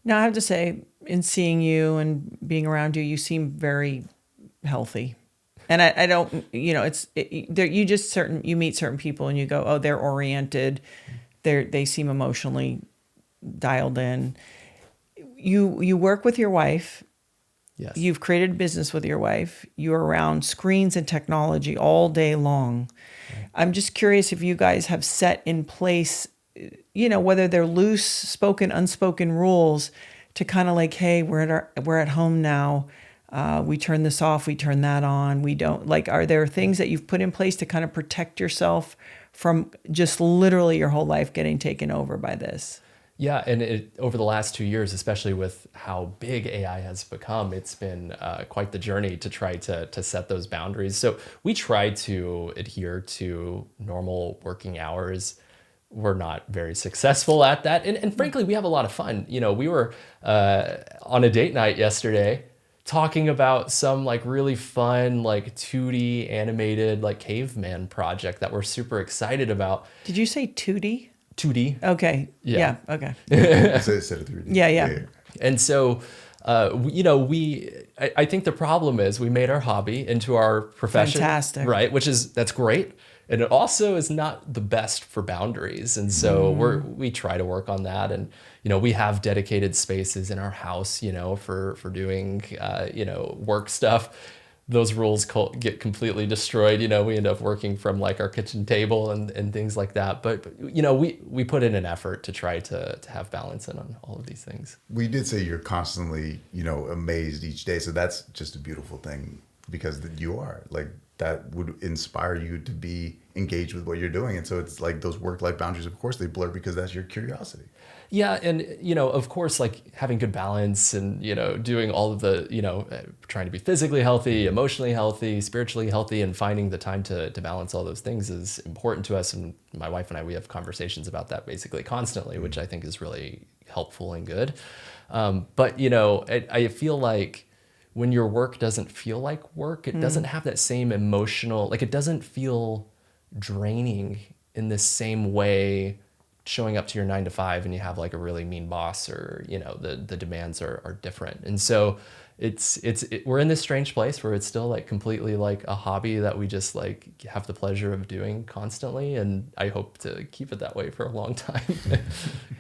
Now, I have to say, in seeing you and being around you, you seem very healthy. And I don't, you meet certain people and you go, oh, they're oriented. They seem emotionally dialed in. You work with your wife. Yes. You've created a business with your wife. You're around screens and technology all day long. Right. I'm just curious if you guys have set in place, whether they're loose, spoken, unspoken rules to kind of like, hey, we're at home now. We turn this off, we turn that on. We don't like, are there things that you've put in place to kind of protect yourself from just literally your whole life getting taken over by this? Yeah, and over the last 2 years, especially with how big AI has become, it's been quite the journey to try to set those boundaries. So we try to adhere to normal working hours. We're not very successful at that. And frankly, we have a lot of fun. We were on a date night yesterday talking about some like really fun, like 2D animated, like caveman project that we're super excited about. Did you say 2D? 2D. Okay. Yeah. Okay. Instead of 3D. Yeah. And so, I think the problem is we made our hobby into our profession. Fantastic. Right. That's great. And it also is not the best for boundaries. And so we try to work on that. And, we have dedicated spaces in our house, for doing, work stuff. Those rules get completely destroyed. We end up working from like our kitchen table and things like that. But we put in an effort to try to have balance in on all of these things. We did say you're constantly, amazed each day. So that's just a beautiful thing, because you are like, that would inspire you to be engaged with what you're doing. And so it's like those work-life boundaries, of course, they blur because that's your curiosity. Yeah. And, of course, like having good balance and, doing all of the, trying to be physically healthy, emotionally healthy, spiritually healthy, and finding the time to balance all those things is important to us. And my wife and I, we have conversations about that basically constantly, which I think is really helpful and good. But, I feel like when your work doesn't feel like work, it doesn't have that same emotional, like it doesn't feel draining in the same way showing up to your 9 to 5 and you have like a really mean boss, or, the demands are different. And so we're in this strange place where it's still like completely like a hobby that we just like have the pleasure of doing constantly. And I hope to keep it that way for a long time.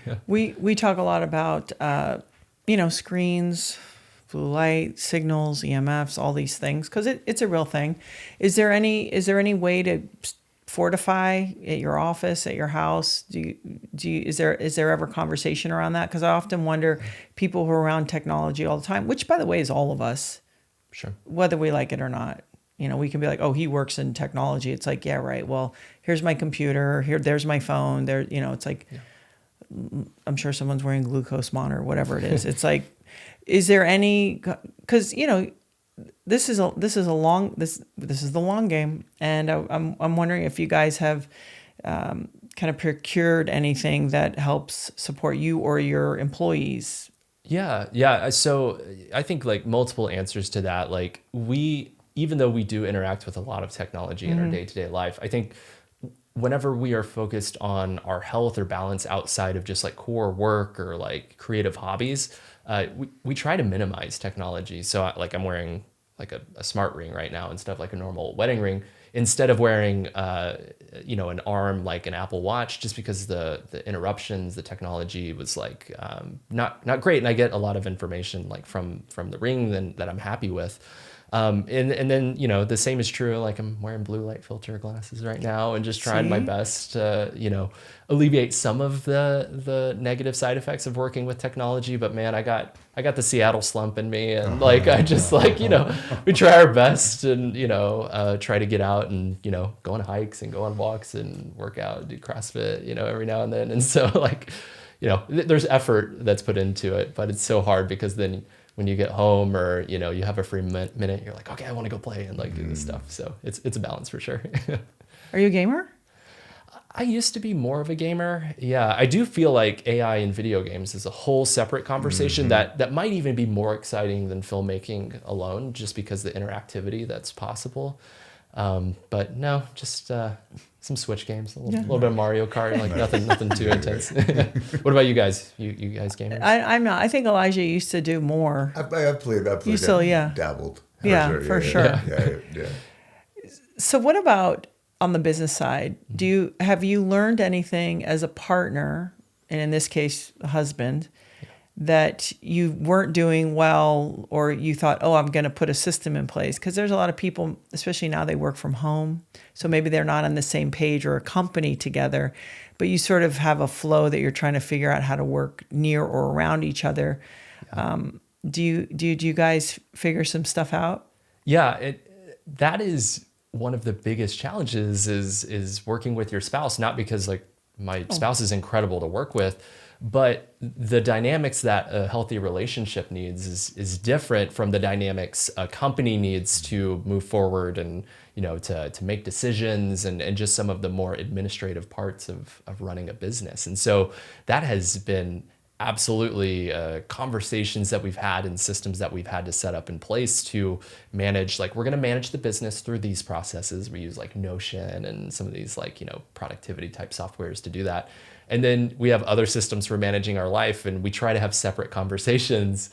Yeah. We talk a lot about, screens, blue light, signals, EMFs, all these things, because it's a real thing. Is there any way to fortify at your office, at your house? Is there ever conversation around that? Because I often wonder, people who are around technology all the time, which by the way is all of us, sure, whether we like it or not. We can be like, oh, he works in technology. It's like, yeah, right. Well, here's my computer. There's my phone. It's like, yeah. I'm sure someone's wearing a glucose monitor, whatever it is. It's like, is there any? Because this is the long game, and I'm wondering if you guys have kind of procured anything that helps support you or your employees. Yeah. So I think like multiple answers to that. Like even though we do interact with a lot of technology in our day-to-day life, I think whenever we are focused on our health or balance outside of just like core work or like creative hobbies, we try to minimize technology. So like I'm wearing like a smart ring right now instead of like a normal wedding ring, instead of wearing an arm like an Apple Watch, just because the interruptions, the technology was like not great. And I get a lot of information like from the ring that I'm happy with. And then, the same is true. Like I'm wearing blue light filter glasses right now and just trying my best to, alleviate some of the negative side effects of working with technology. But man, I got the Seattle slump in me, and I just we try our best and, try to get out and, go on hikes and go on walks and work out, do CrossFit, every now and then. And so there's effort that's put into it, but it's so hard because then when you get home or, you have a free minute, you're like, okay, I want to go play and do this stuff. So it's a balance for sure. Are you a gamer? I used to be more of a gamer. Yeah, I do feel like AI in video games is a whole separate conversation that might even be more exciting than filmmaking alone, just because the interactivity that's possible. But no, just some Switch games, a little bit of Mario Kart, nothing too intense. What about you guys? You guys gamers? I'm not. I think Elijah used to do more. I've played. You still, dabbled. For sure. Yeah. So what about on the business side? Have you learned anything as a partner, and in this case, a husband, that you weren't doing well, or you thought, oh, I'm going to put a system in place? Because there's a lot of people, especially now, they work from home. So maybe they're not on the same page or a company together, but you sort of have a flow that you're trying to figure out how to work near or around each other. Yeah. Do you guys figure some stuff out? Yeah, that is one of the biggest challenges is working with your spouse, not because my spouse is incredible to work with, but the dynamics that a healthy relationship needs is different from the dynamics a company needs to move forward and, to make decisions and just some of the more administrative parts of running a business. And so that has been absolutely conversations that we've had and systems that we've had to set up in place to manage, we're going to manage the business through these processes. We use Notion and some of these productivity type softwares to do that. And then we have other systems for managing our life, and we try to have separate conversations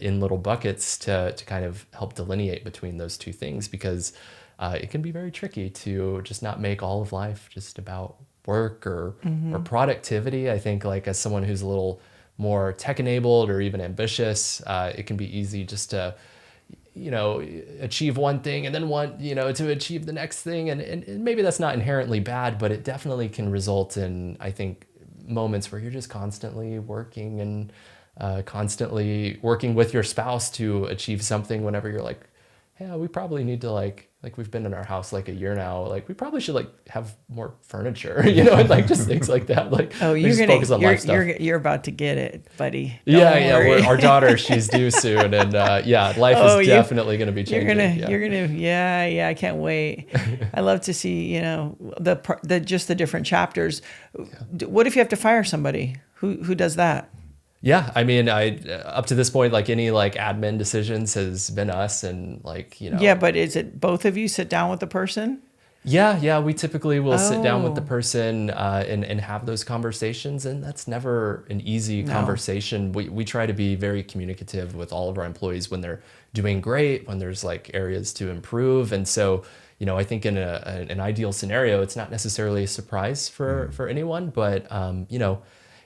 in little buckets to kind of help delineate between those two things, because it can be very tricky to just not make all of life just about work or productivity. I think as someone who's a little more tech enabled or even ambitious, it can be easy just to achieve one thing and then want to achieve the next thing, and maybe that's not inherently bad, but it definitely can result in, I think, moments where you're just constantly working and constantly working with your spouse to achieve something whenever you're yeah, we probably need to we've been in our house a year now. We probably should have more furniture, and just things like that. You're about to get it, buddy. Our daughter, she's due soon, and life is definitely going to be changing. I can't wait. I love to see the different chapters. Yeah. What if you have to fire somebody? Who does that? Yeah, I mean, up to this point, any admin decisions has been us, and Yeah, but is it both of you sit down with the person? Yeah, we typically will sit down with the person and have those conversations, and that's never an easy conversation. We try to be very communicative with all of our employees when they're doing great, when there's areas to improve, and so I think in an ideal scenario, it's not necessarily a surprise for anyone, but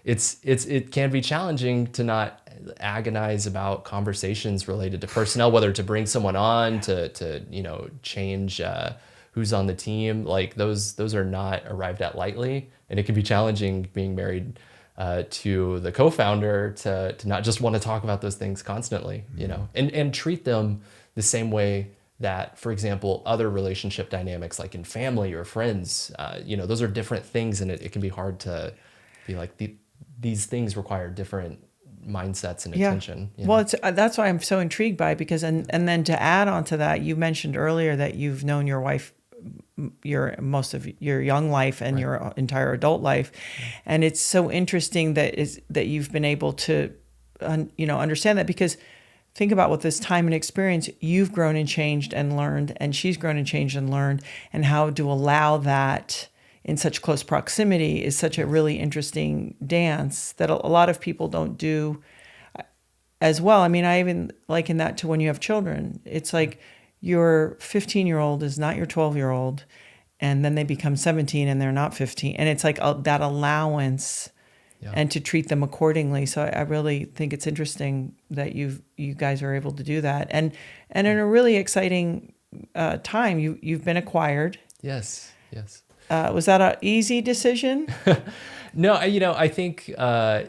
it can be challenging to not agonize about conversations related to personnel, whether to bring someone on to change who's on the team. Those are not arrived at lightly, and it can be challenging being married to the co-founder to not just want to talk about those things constantly, and treat them the same way that, for example, other relationship dynamics in family or friends, those are different things, and it can be hard to be these things require different mindsets and attention. Well, that's why I'm so intrigued by it, because and then to add on to that, you mentioned earlier that you've known your wife most of your young life and your entire adult life, and it's so interesting that you've been able to understand that, because think about with this time and experience, you've grown and changed and learned, and she's grown and changed and learned, and how to allow that in such close proximity is such a really interesting dance that a lot of people don't do as well. I mean, I even liken that to when you have children. It's your 15-year-old is not your 12-year-old, and then they become 17 and they're not 15. And it's that allowance and to treat them accordingly. So I really think it's interesting that you guys are able to do that, and in a really exciting time. You've been acquired. Yes. Was that an easy decision? No, I think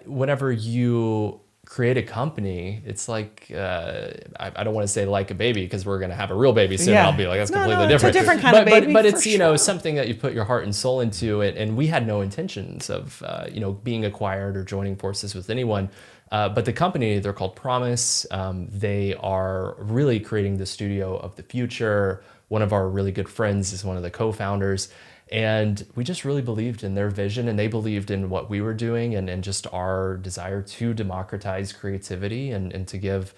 whenever you create a company, it's like, I don't want to say like a baby, because we're going to have a real baby soon. Yeah. I'll be like, that's completely different. It's a different kind of baby. But it's, sure. something that you put your heart and soul into it. And we had no intentions of, being acquired or joining forces with anyone. But the company, they're called Promise. They are really creating the studio of the future. One of our really good friends is one of the co-founders. And we just really believed in their vision, and they believed in what we were doing, and just our desire to democratize creativity and to give,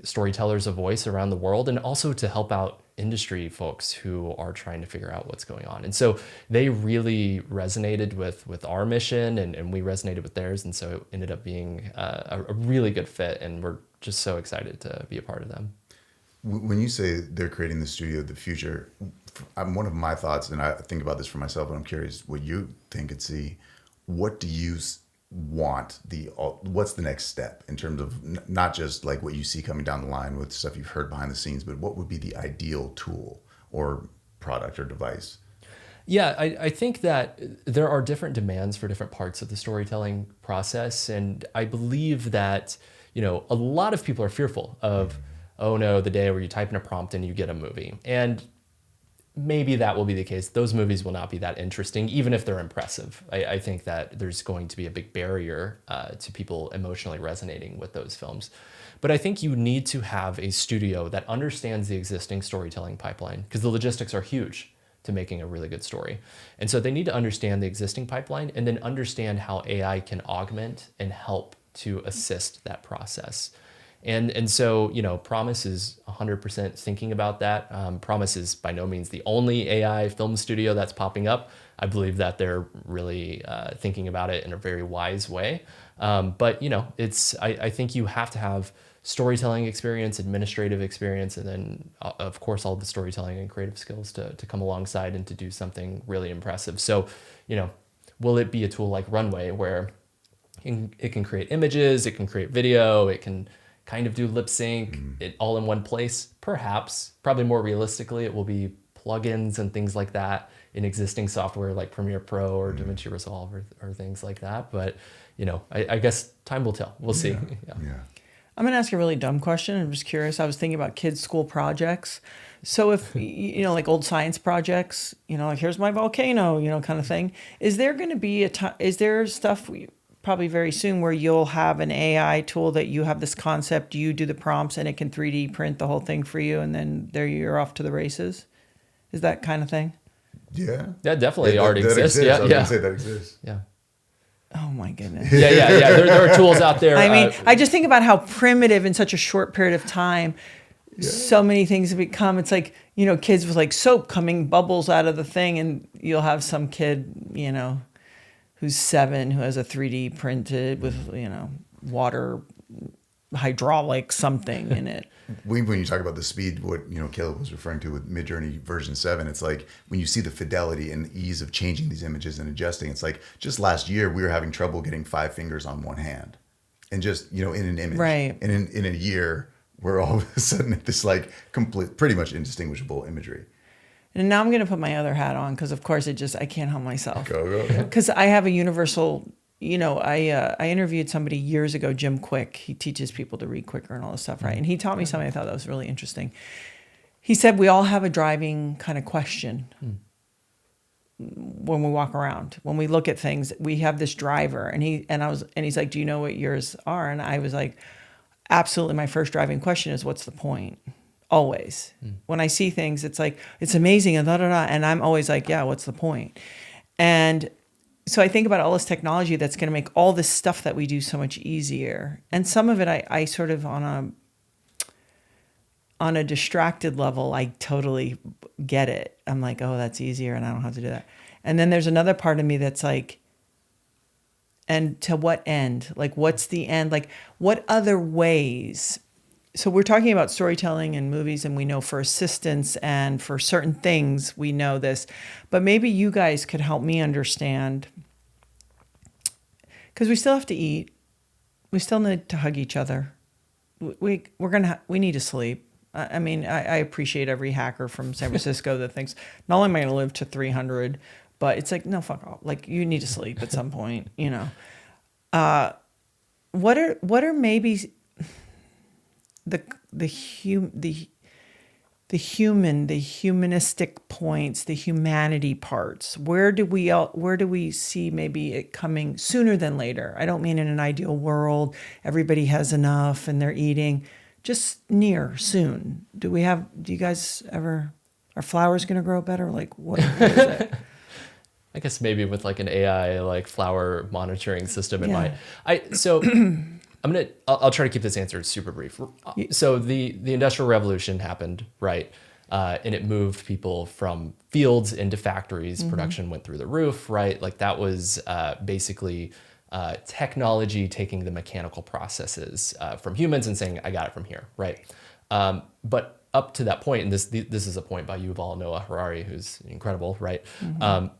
storytellers a voice around the world, and also to help out industry folks who are trying to figure out what's going on. And so they really resonated with our mission, and we resonated with theirs. And so it ended up being a really good fit, and we're just so excited to be a part of them. When you say they're creating the studio of the future, one of my thoughts, and I think about this for myself, and I'm curious what you think and see. What do you want? What's the next step in terms of not just like what you see coming down the line with stuff you've heard behind the scenes, but what would be the ideal tool or product or device? Yeah, I think that there are different demands for different parts of the storytelling process. And I believe that, a lot of people are fearful of, oh no, the day where you type in a prompt and you get a movie. And maybe that will be the case. Those movies will not be that interesting, even if they're impressive. I think that there's going to be a big barrier to people emotionally resonating with those films. But I think you need to have a studio that understands the existing storytelling pipeline, because the logistics are huge to making a really good story. And so they need to understand the existing pipeline, and then understand how AI can augment and help to assist that process. And so, Promise is 100% thinking about that. Promise is by no means the only AI film studio that's popping up. I believe that they're really thinking about it in a very wise way. But, I think you have to have storytelling experience, administrative experience, and then, of course, all the storytelling and creative skills to come alongside and to do something really impressive. So, will it be a tool like Runway, where it can create images, it can create video, it can kind of do lip sync, it all in one place? Perhaps. Probably more realistically, it will be plugins and things like that in existing software like Premiere Pro or DaVinci Resolve or things like that. But, I guess time will tell. We'll see. Yeah. I'm going to ask a really dumb question. I'm just curious. I was thinking about kids' school projects. So if, like old science projects, like here's my volcano, kind of thing. Is there going to be is there stuff probably very soon where you'll have an AI tool that you have this concept, you do the prompts, and it can 3D print the whole thing for you, and then you're off to the races? Is that kind of thing? Yeah. That definitely already exists. Yeah, I was going to say that exists. Yeah. Oh my goodness. Yeah. There are tools out there. I mean, I just think about how primitive in such a short period of time, so many things have become. It's like, kids with like soap coming bubbles out of the thing, and you'll have some kid, who's 7 who has a 3D printed with, water hydraulic something in it. When you talk about the speed, what Caleb was referring to with Midjourney version 7, it's like when you see the fidelity and the ease of changing these images and adjusting, it's like just last year we were having trouble getting 5 fingers on one hand, and just in an image. Right. And in a year, we're all of a sudden at this like pretty much indistinguishable imagery. And now I'm going to put my other hat on, because of course I can't help myself. Go. Because I have a universal. I interviewed somebody years ago, Jim Quick. He teaches people to read quicker and all this stuff, right? And he taught me something I thought that was really interesting. He said we all have a driving kind of question when we walk around. When we look at things, we have this driver. And he's like, do you know what yours are? And I was like, absolutely. My first driving question is, what's the point? Always. When I see things, it's like, it's amazing and da-da-da. And I'm always like, yeah, what's the point? And so I think about all this technology that's going to make all this stuff that we do so much easier. And some of it, I sort of on a distracted level, I totally get it. I'm like, oh, that's easier and I don't have to do that. And then there's another part of me that's like, and to what end? Like, what's the end? Like, what other ways? So we're talking about storytelling and movies, and we know for assistance and for certain things, we know this. But maybe you guys could help me understand Because we still have to eat. We still need to hug each other. We need to sleep. I mean, I appreciate every hacker from San Francisco that thinks not only am I going to live to 300, but it's like, no, fuck off. Like, you need to sleep at some point, you know. What are maybe the humanistic points, the humanity parts? Where do we see maybe it coming sooner than later? I don't mean in an ideal world, everybody has enough and they're eating. Just soon. Do you guys ever, are flowers going to grow better? Like, what is it? I guess maybe with like an AI like flower monitoring system, it Yeah. might. So I'll try to keep this answer super brief. So the Industrial Revolution happened, right? And it moved people from fields into factories. Mm-hmm. Production went through the roof, right? Like that was basically technology taking the mechanical processes from humans and saying, I got it from here, right? But up to that point, and this is a point by Yuval Noah Harari, who's incredible, right? Mm-hmm.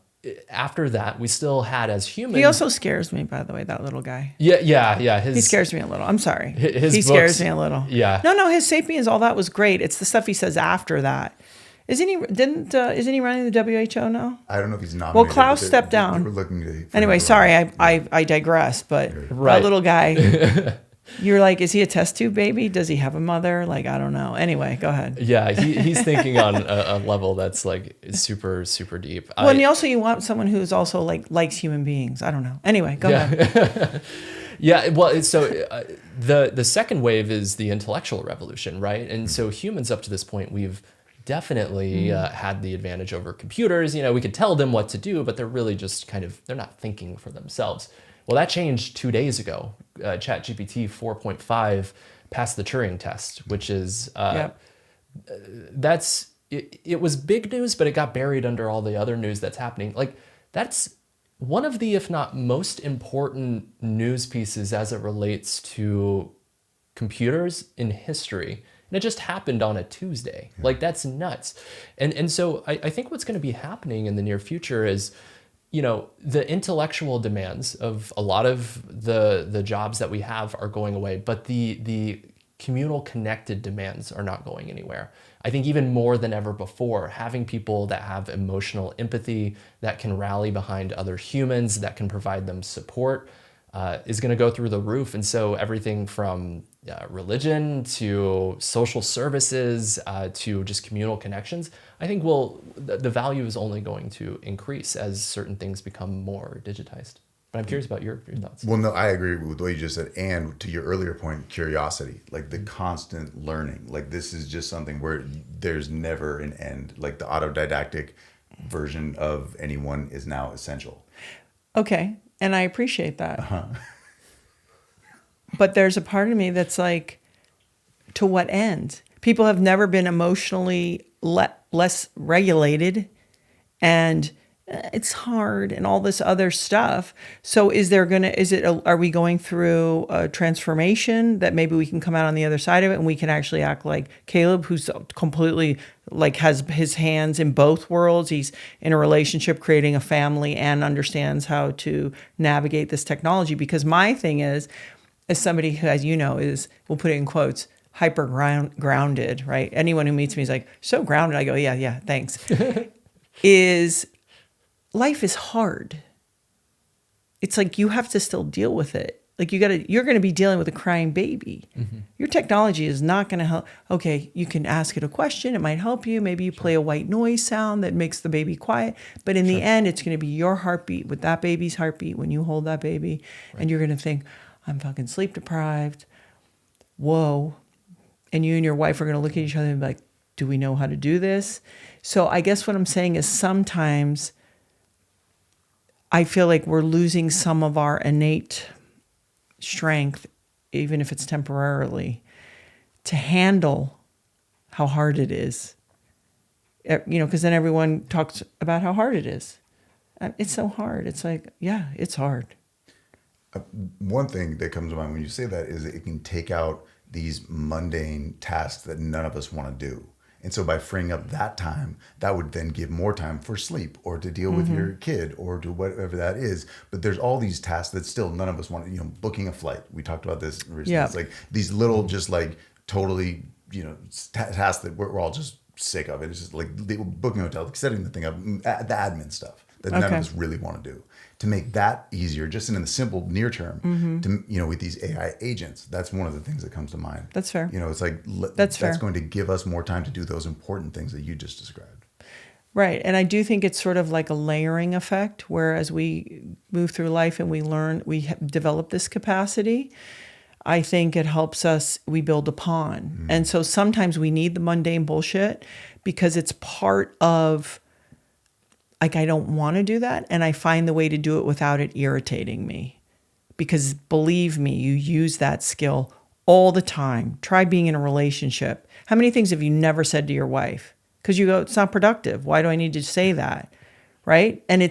After that, we still had as humans. He also scares me, by the way, that little guy. Yeah. He scares me a little. I'm sorry. He scares me a little. Yeah. No, his Sapiens, all that was great. It's the stuff he says after that. Isn't he running the WHO now? I don't know if he's nominated. Well, Klaus stepped down. They were looking Anyway, sorry, I digress, but Right. that little guy, you're like, is he a test tube baby? Does he have a mother? Like, I don't know. Anyway, go ahead. Yeah, he's thinking on a level that's like super, super deep. Well, and you want someone who's also likes human beings. I don't know. Anyway, go ahead. Yeah, well, so the second wave is the intellectual revolution, right? And so humans up to this point, we've definitely had the advantage over computers. You know, we could tell them what to do, but they're really just they're not thinking for themselves. Well, that changed 2 days ago. ChatGPT 4.5 passed the Turing test, which is it was big news, but it got buried under all the other news that's happening. Like that's one of the, if not most important news pieces as it relates to computers in history. And it just happened on a Tuesday. Yeah. Like that's nuts. And so I think what's going to be happening in the near future is, you know, the intellectual demands of a lot of the jobs that we have are going away, but the communal connected demands are not going anywhere. I think even more than ever before, having people that have emotional empathy, that can rally behind other humans, that can provide them support, is going to go through the roof. And so everything from religion to social services to just communal connections, I think the value is only going to increase as certain things become more digitized. But I'm curious about your thoughts. Well, no, I agree with what you just said. And to your earlier point, curiosity, like the constant learning. Like this is just something where there's never an end. Like the autodidactic version of anyone is now essential. Okay. And I appreciate that. Uh-huh. But there's a part of me that's like, to what end? People have never been emotionally less regulated, and it's hard and all this other stuff. So are we going through a transformation that maybe we can come out on the other side of it and we can actually act like Caleb, who's completely like has his hands in both worlds. He's in a relationship, creating a family, and understands how to navigate this technology. Because my thing is, as somebody who, as you know, is, we'll put it in quotes, hyper grounded, right? Anyone who meets me is like, so grounded. I go, yeah, thanks. Life is hard. It's like you have to still deal with it. Like you're going to be dealing with a crying baby. Mm-hmm. Your technology is not going to help. Okay, you can ask it a question. It might help you. Maybe you play a white noise sound that makes the baby quiet. But in the end, it's going to be your heartbeat with that baby's heartbeat when you hold that baby. Right. And you're going to think, I'm fucking sleep deprived. Whoa. And you and your wife are going to look at each other and be like, do we know how to do this? So I guess what I'm saying is sometimes I feel like we're losing some of our innate strength, even if it's temporarily, to handle how hard it is. You know, because then everyone talks about how hard it is. It's so hard. It's like, yeah, it's hard. One thing that comes to mind when you say that is it can take out these mundane tasks that none of us want to do. And so by freeing up that time, that would then give more time for sleep or to deal with your kid or to whatever that is. But there's all these tasks that still none of us want, booking a flight. We talked about this recently. Yeah. It's like these little just like totally, tasks that we're all just sick of. It's just like booking a hotel, setting the thing up, the admin stuff that none of us really want to do. To make that easier, just in the simple near term, to with these AI agents, that's one of the things that comes to mind. That's fair. It's like that's fair. Going to give us more time to do those important things that you just described. Right, and I do think it's sort of like a layering effect, where as we move through life and we learn, we develop this capacity. I think it helps us, we build upon. And so sometimes we need the mundane bullshit because it's part of, like, I don't want to do that. And I find the way to do it without it irritating me. Because believe me, you use that skill all the time. Try being in a relationship. How many things have you never said to your wife? Because you go, it's not productive. Why do I need to say that? Right? And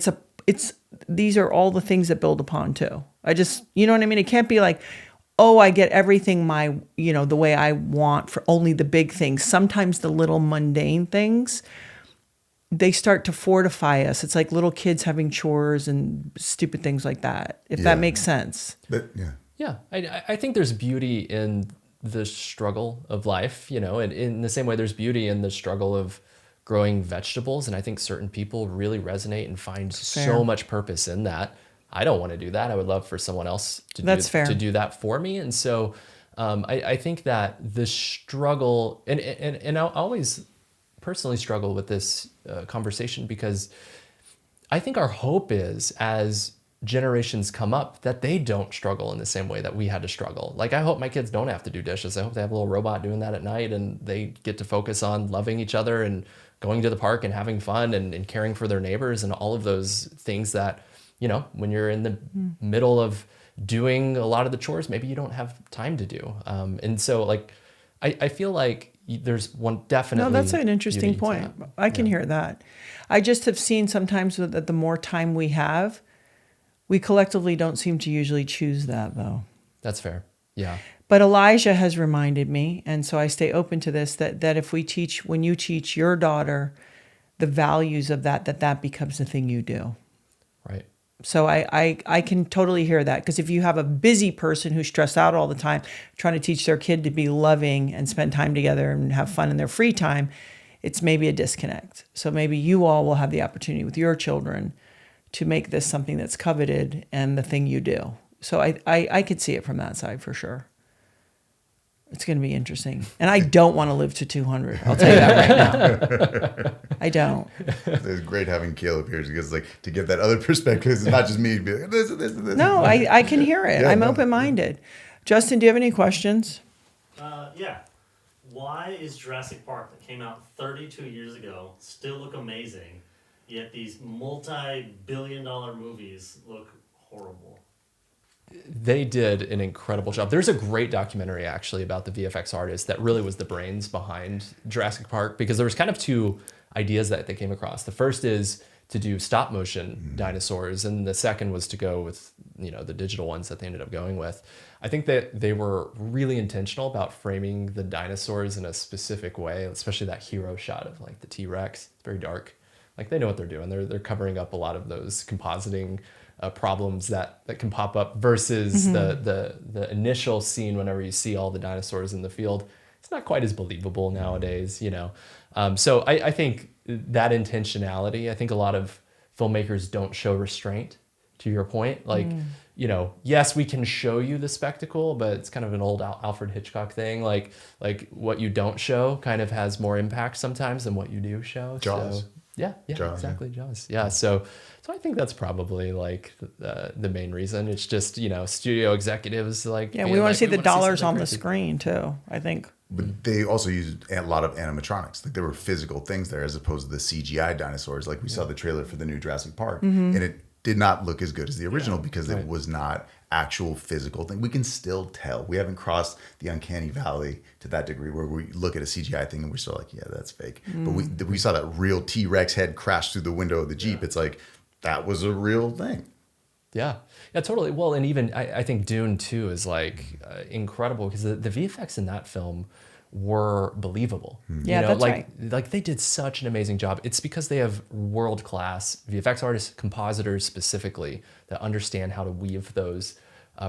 these are all the things that build upon too. You know what I mean? It can't be like, oh, I get everything the way I want for only the big things. Sometimes the little mundane things, they start to fortify us. It's like little kids having chores and stupid things like that, if that makes sense. But Yeah, I think there's beauty in the struggle of life, and in the same way there's beauty in the struggle of growing vegetables. And I think certain people really resonate and find so much purpose in that. I don't want to do that. I would love for someone else to do that for me. And so I think that the struggle, and I'll always personally struggle with this conversation, because I think our hope is, as generations come up, that they don't struggle in the same way that we had to struggle. Like, I hope my kids don't have to do dishes. I hope they have a little robot doing that at night, and they get to focus on loving each other and going to the park and having fun and caring for their neighbors and all of those things that, when you're in the middle of doing a lot of the chores, maybe you don't have time to do. And so, like, I feel like there's one definitely. No, that's an interesting point. I can hear that. I just have seen sometimes that the more time we have, we collectively don't seem to usually choose that, though. That's fair. Yeah. But Elijah has reminded me, and so I stay open to this, that if when you teach your daughter the values of that becomes the thing you do. Right. So I can totally hear that, because if you have a busy person who's stressed out all the time, trying to teach their kid to be loving and spend time together and have fun in their free time, it's maybe a disconnect. So maybe you all will have the opportunity with your children to make this something that's coveted and the thing you do. So I could see it from that side for sure. It's going to be interesting. And I don't want to live to 200. I'll tell you that right now. I don't. It's great having Caleb here, because, like, to get that other perspective, it's not just me to be like, this. No, I can hear it. I'm open-minded. Justin, do you have any questions? Yeah. Why is Jurassic Park, that came out 32 years ago, still look amazing, yet these multi-billion-dollar movies look horrible? They did an incredible job. There's a great documentary, actually, about the VFX artist that really was the brains behind Jurassic Park, because there was kind of two ideas that they came across. The first is to do stop motion dinosaurs, and the second was to go with, the digital ones that they ended up going with. I think that they were really intentional about framing the dinosaurs in a specific way, especially that hero shot of, like, the T-Rex. It's very dark. Like, they know what they're doing. They're covering up a lot of those compositing problems that can pop up versus the initial scene whenever you see all the dinosaurs in the field. It's not quite as believable nowadays, So I think that intentionality, I think a lot of filmmakers don't show restraint, to your point. Like, yes, we can show you the spectacle, but it's kind of an old Alfred Hitchcock thing. Like what you don't show kind of has more impact sometimes than what you do show. Jaws. So, yeah, Jaws, exactly. Yeah. Jaws. Yeah. So I think that's probably, like, the main reason. It's just, studio executives, like, yeah, we want to see the dollars on the screen too, I think. But they also used a lot of animatronics. Like, there were physical things there as opposed to the CGI dinosaurs. Like, we saw the trailer for the new Jurassic Park, and it did not look as good as the original because it was not actual physical thing. We can still tell. We haven't crossed the uncanny valley to that degree where we look at a CGI thing and we're still like, yeah, that's fake. But we saw that real T-Rex head crash through the window of the Jeep. It's like, that was a real thing. Yeah, totally. Well, and even I think Dune 2 is, like, incredible, because the VFX in that film were believable. Yeah, that's like, right. Like they did such an amazing job. It's because they have world-class VFX artists, compositors specifically, that understand how to weave those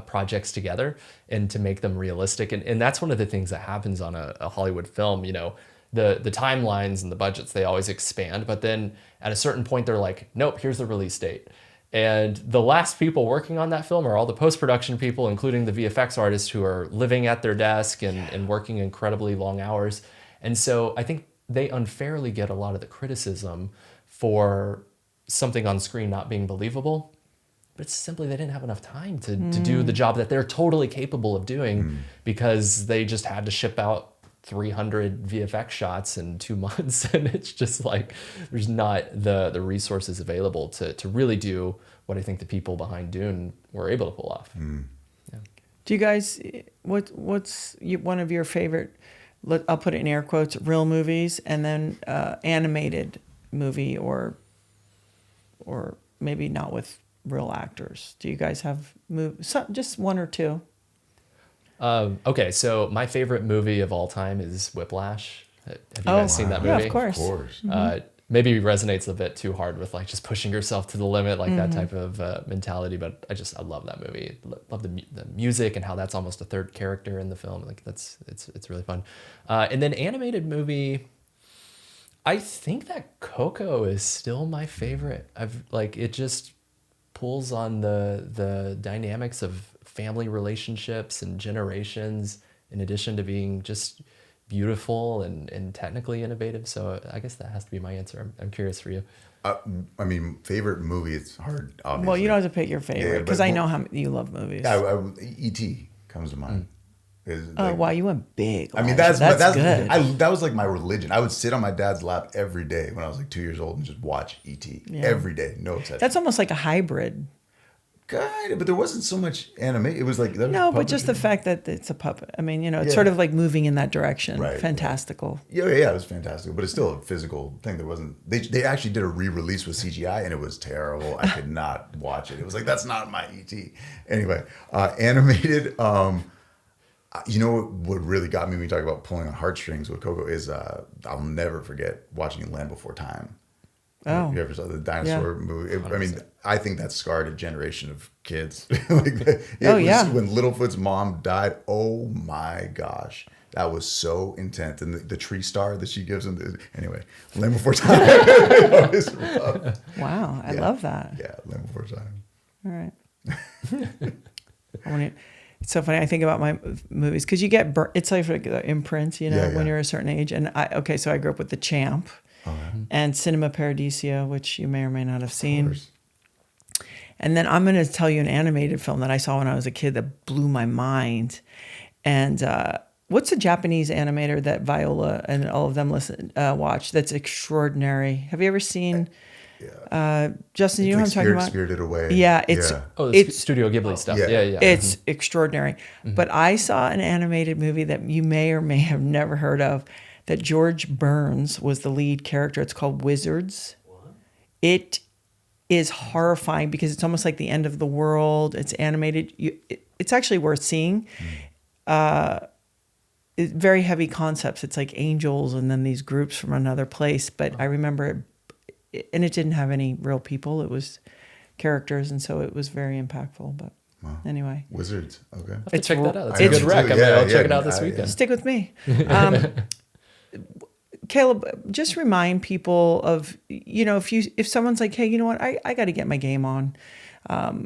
projects together and to make them realistic. And that's one of the things that happens on a Hollywood film. The timelines and the budgets, they always expand, but then at a certain point they're like, nope, here's the release date. And the last people working on that film are all the post-production people, including the VFX artists who are living at their desk and working incredibly long hours. And so I think they unfairly get a lot of the criticism for something on screen not being believable. But it's simply they didn't have enough time to do the job that they're totally capable of doing because they just had to ship out 300 VFX shots in 2 months. And it's just like there's not the resources available to really do what I think the people behind Dune were able to pull off. Yeah. Do you guys, what's one of your favorite, I'll put it in air quotes, real movies, and then animated movie or maybe not with real actors? Do you guys have just one or two? Okay, so my favorite movie of all time is Whiplash. Have you guys seen that movie? Yeah, of course. Maybe resonates a bit too hard with like just pushing yourself to the limit, like that type of mentality. But I love that movie. Love the music and how that's almost a third character in the film. Like it's really fun. And then animated movie, I think that Coco is still my favorite. It just pulls on the dynamics of family relationships and generations, in addition to being just beautiful and technically innovative. So I guess that has to be my answer. I'm curious for you. I mean, favorite movie, it's hard, obviously. Well, you don't have to pick your favorite because I know how you love movies. E.T. comes to mind. Wow, you went big. I mean, that's good. That was like my religion. I would sit on my dad's lap every day when I was like 2 years old and just watch E.T. every day, no exception. That's almost like a hybrid. Kind of, but there wasn't so much anime. It was like but just the fact that it's a puppet. I mean, it's sort of like moving in that direction. Right, fantastical. Yeah, it was fantastic, but it's still a physical thing. There wasn't. They actually did a re-release with CGI, and it was terrible. I could not watch it. It was like that's not my ET. Anyway, animated. What really got me when we talk about pulling on heartstrings with Coco is I'll never forget watching Land Before Time. Oh, you ever saw the dinosaur movie? I think that scarred a generation of kids. When Littlefoot's mom died, oh my gosh, that was so intense. And the tree star that she gives him. Anyway, Land Before Time. Wow, I love that. Yeah, Land Before Time. All right. It's so funny. I think about my movies because you get it's like the imprints, when you're a certain age. And so I grew up with The Champ. And Cinema Paradiso, which you may or may not have seen. And then I'm going to tell you an animated film that I saw when I was a kid that blew my mind. And what's the Japanese animator that Viola and all of them watch that's extraordinary? Have you ever seen... Justin, you know what I'm talking about? Spirited Away. Yeah, it's Studio Ghibli stuff. Yeah. It's extraordinary. But I saw an animated movie that you may or may have never heard of, that George Burns was the lead character. It's called Wizards. What? It is horrifying because it's almost like the end of the world. It's animated. It's actually worth seeing. It's very heavy concepts. It's like angels and then these groups from another place. But I remember it, and it didn't have any real people. It was characters, and so it was very impactful. But anyway. Wizards. Okay. Check that out. It's a good rec. I'll check it out this weekend. Stick with me. Caleb, just remind people of, if someone's like, hey, you know what, I got to get my game on,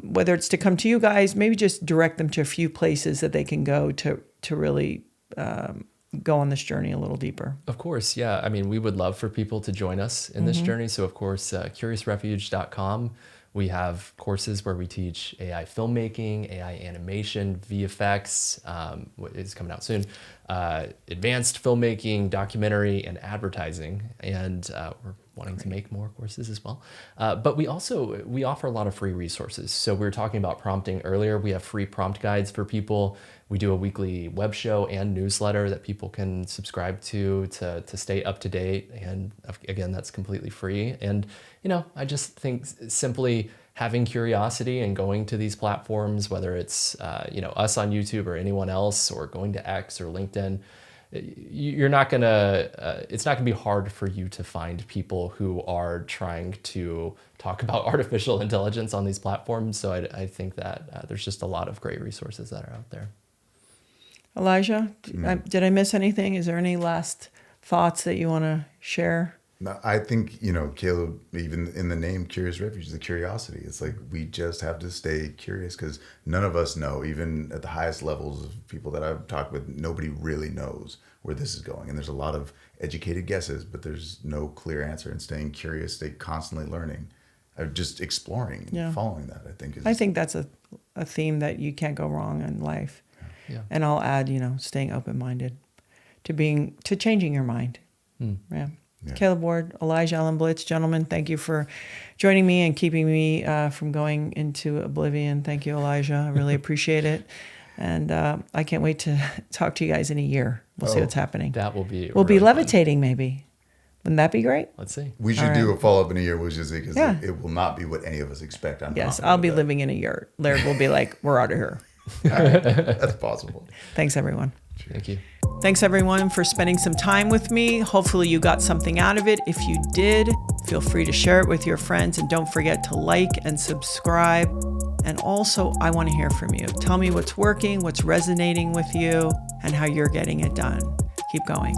whether it's to come to you guys, maybe just direct them to a few places that they can go to really go on this journey a little deeper. Of course, yeah. I mean, we would love for people to join us in this journey. So, of course, curiousrefuge.com. We have courses where we teach AI filmmaking, AI animation, VFX, is coming out soon, advanced filmmaking, documentary, and advertising. And we're wanting to make more courses as well. But we offer a lot of free resources. So we were talking about prompting earlier. We have free prompt guides for people. We do a weekly web show and newsletter that people can subscribe to stay up to date. And again, that's completely free. And, I just think simply having curiosity and going to these platforms, whether it's, us on YouTube or anyone else, or going to X or LinkedIn, you're not gonna, it's not gonna be hard for you to find people who are trying to talk about artificial intelligence on these platforms. So I think that there's just a lot of great resources that are out there. Elijah, did I miss anything? Is there any last thoughts that you want to share? No, I think, Caleb, even in the name Curious Refuge, the curiosity. It's like we just have to stay curious because none of us know, even at the highest levels of people that I've talked with, nobody really knows where this is going. And there's a lot of educated guesses, but there's no clear answer. And staying curious, stay constantly learning, just exploring, following that, I think that's a theme that you can't go wrong in life. Yeah. And I'll add, staying open-minded to changing your mind. Yeah. Caleb Ward, Elijah Allen-Blitz, gentlemen, thank you for joining me and keeping me from going into oblivion. Thank you, Elijah. I really appreciate it. And I can't wait to talk to you guys in a year. We'll see what's happening. That will be We'll really be levitating, maybe. Wouldn't that be great? Let's see. We should do a follow-up in a year, which is because it will not be what any of us expect. Yes, I'll be living in a year. Laird will be like, we're out of here. That's possible. Thanks, everyone. Thank you. Thanks, everyone, for spending some time with me. Hopefully you got something out of it. If you did, feel free to share it with your friends. And don't forget to like and subscribe. And also, I want to hear from you. Tell me what's working, what's resonating with you, and how you're getting it done. Keep going.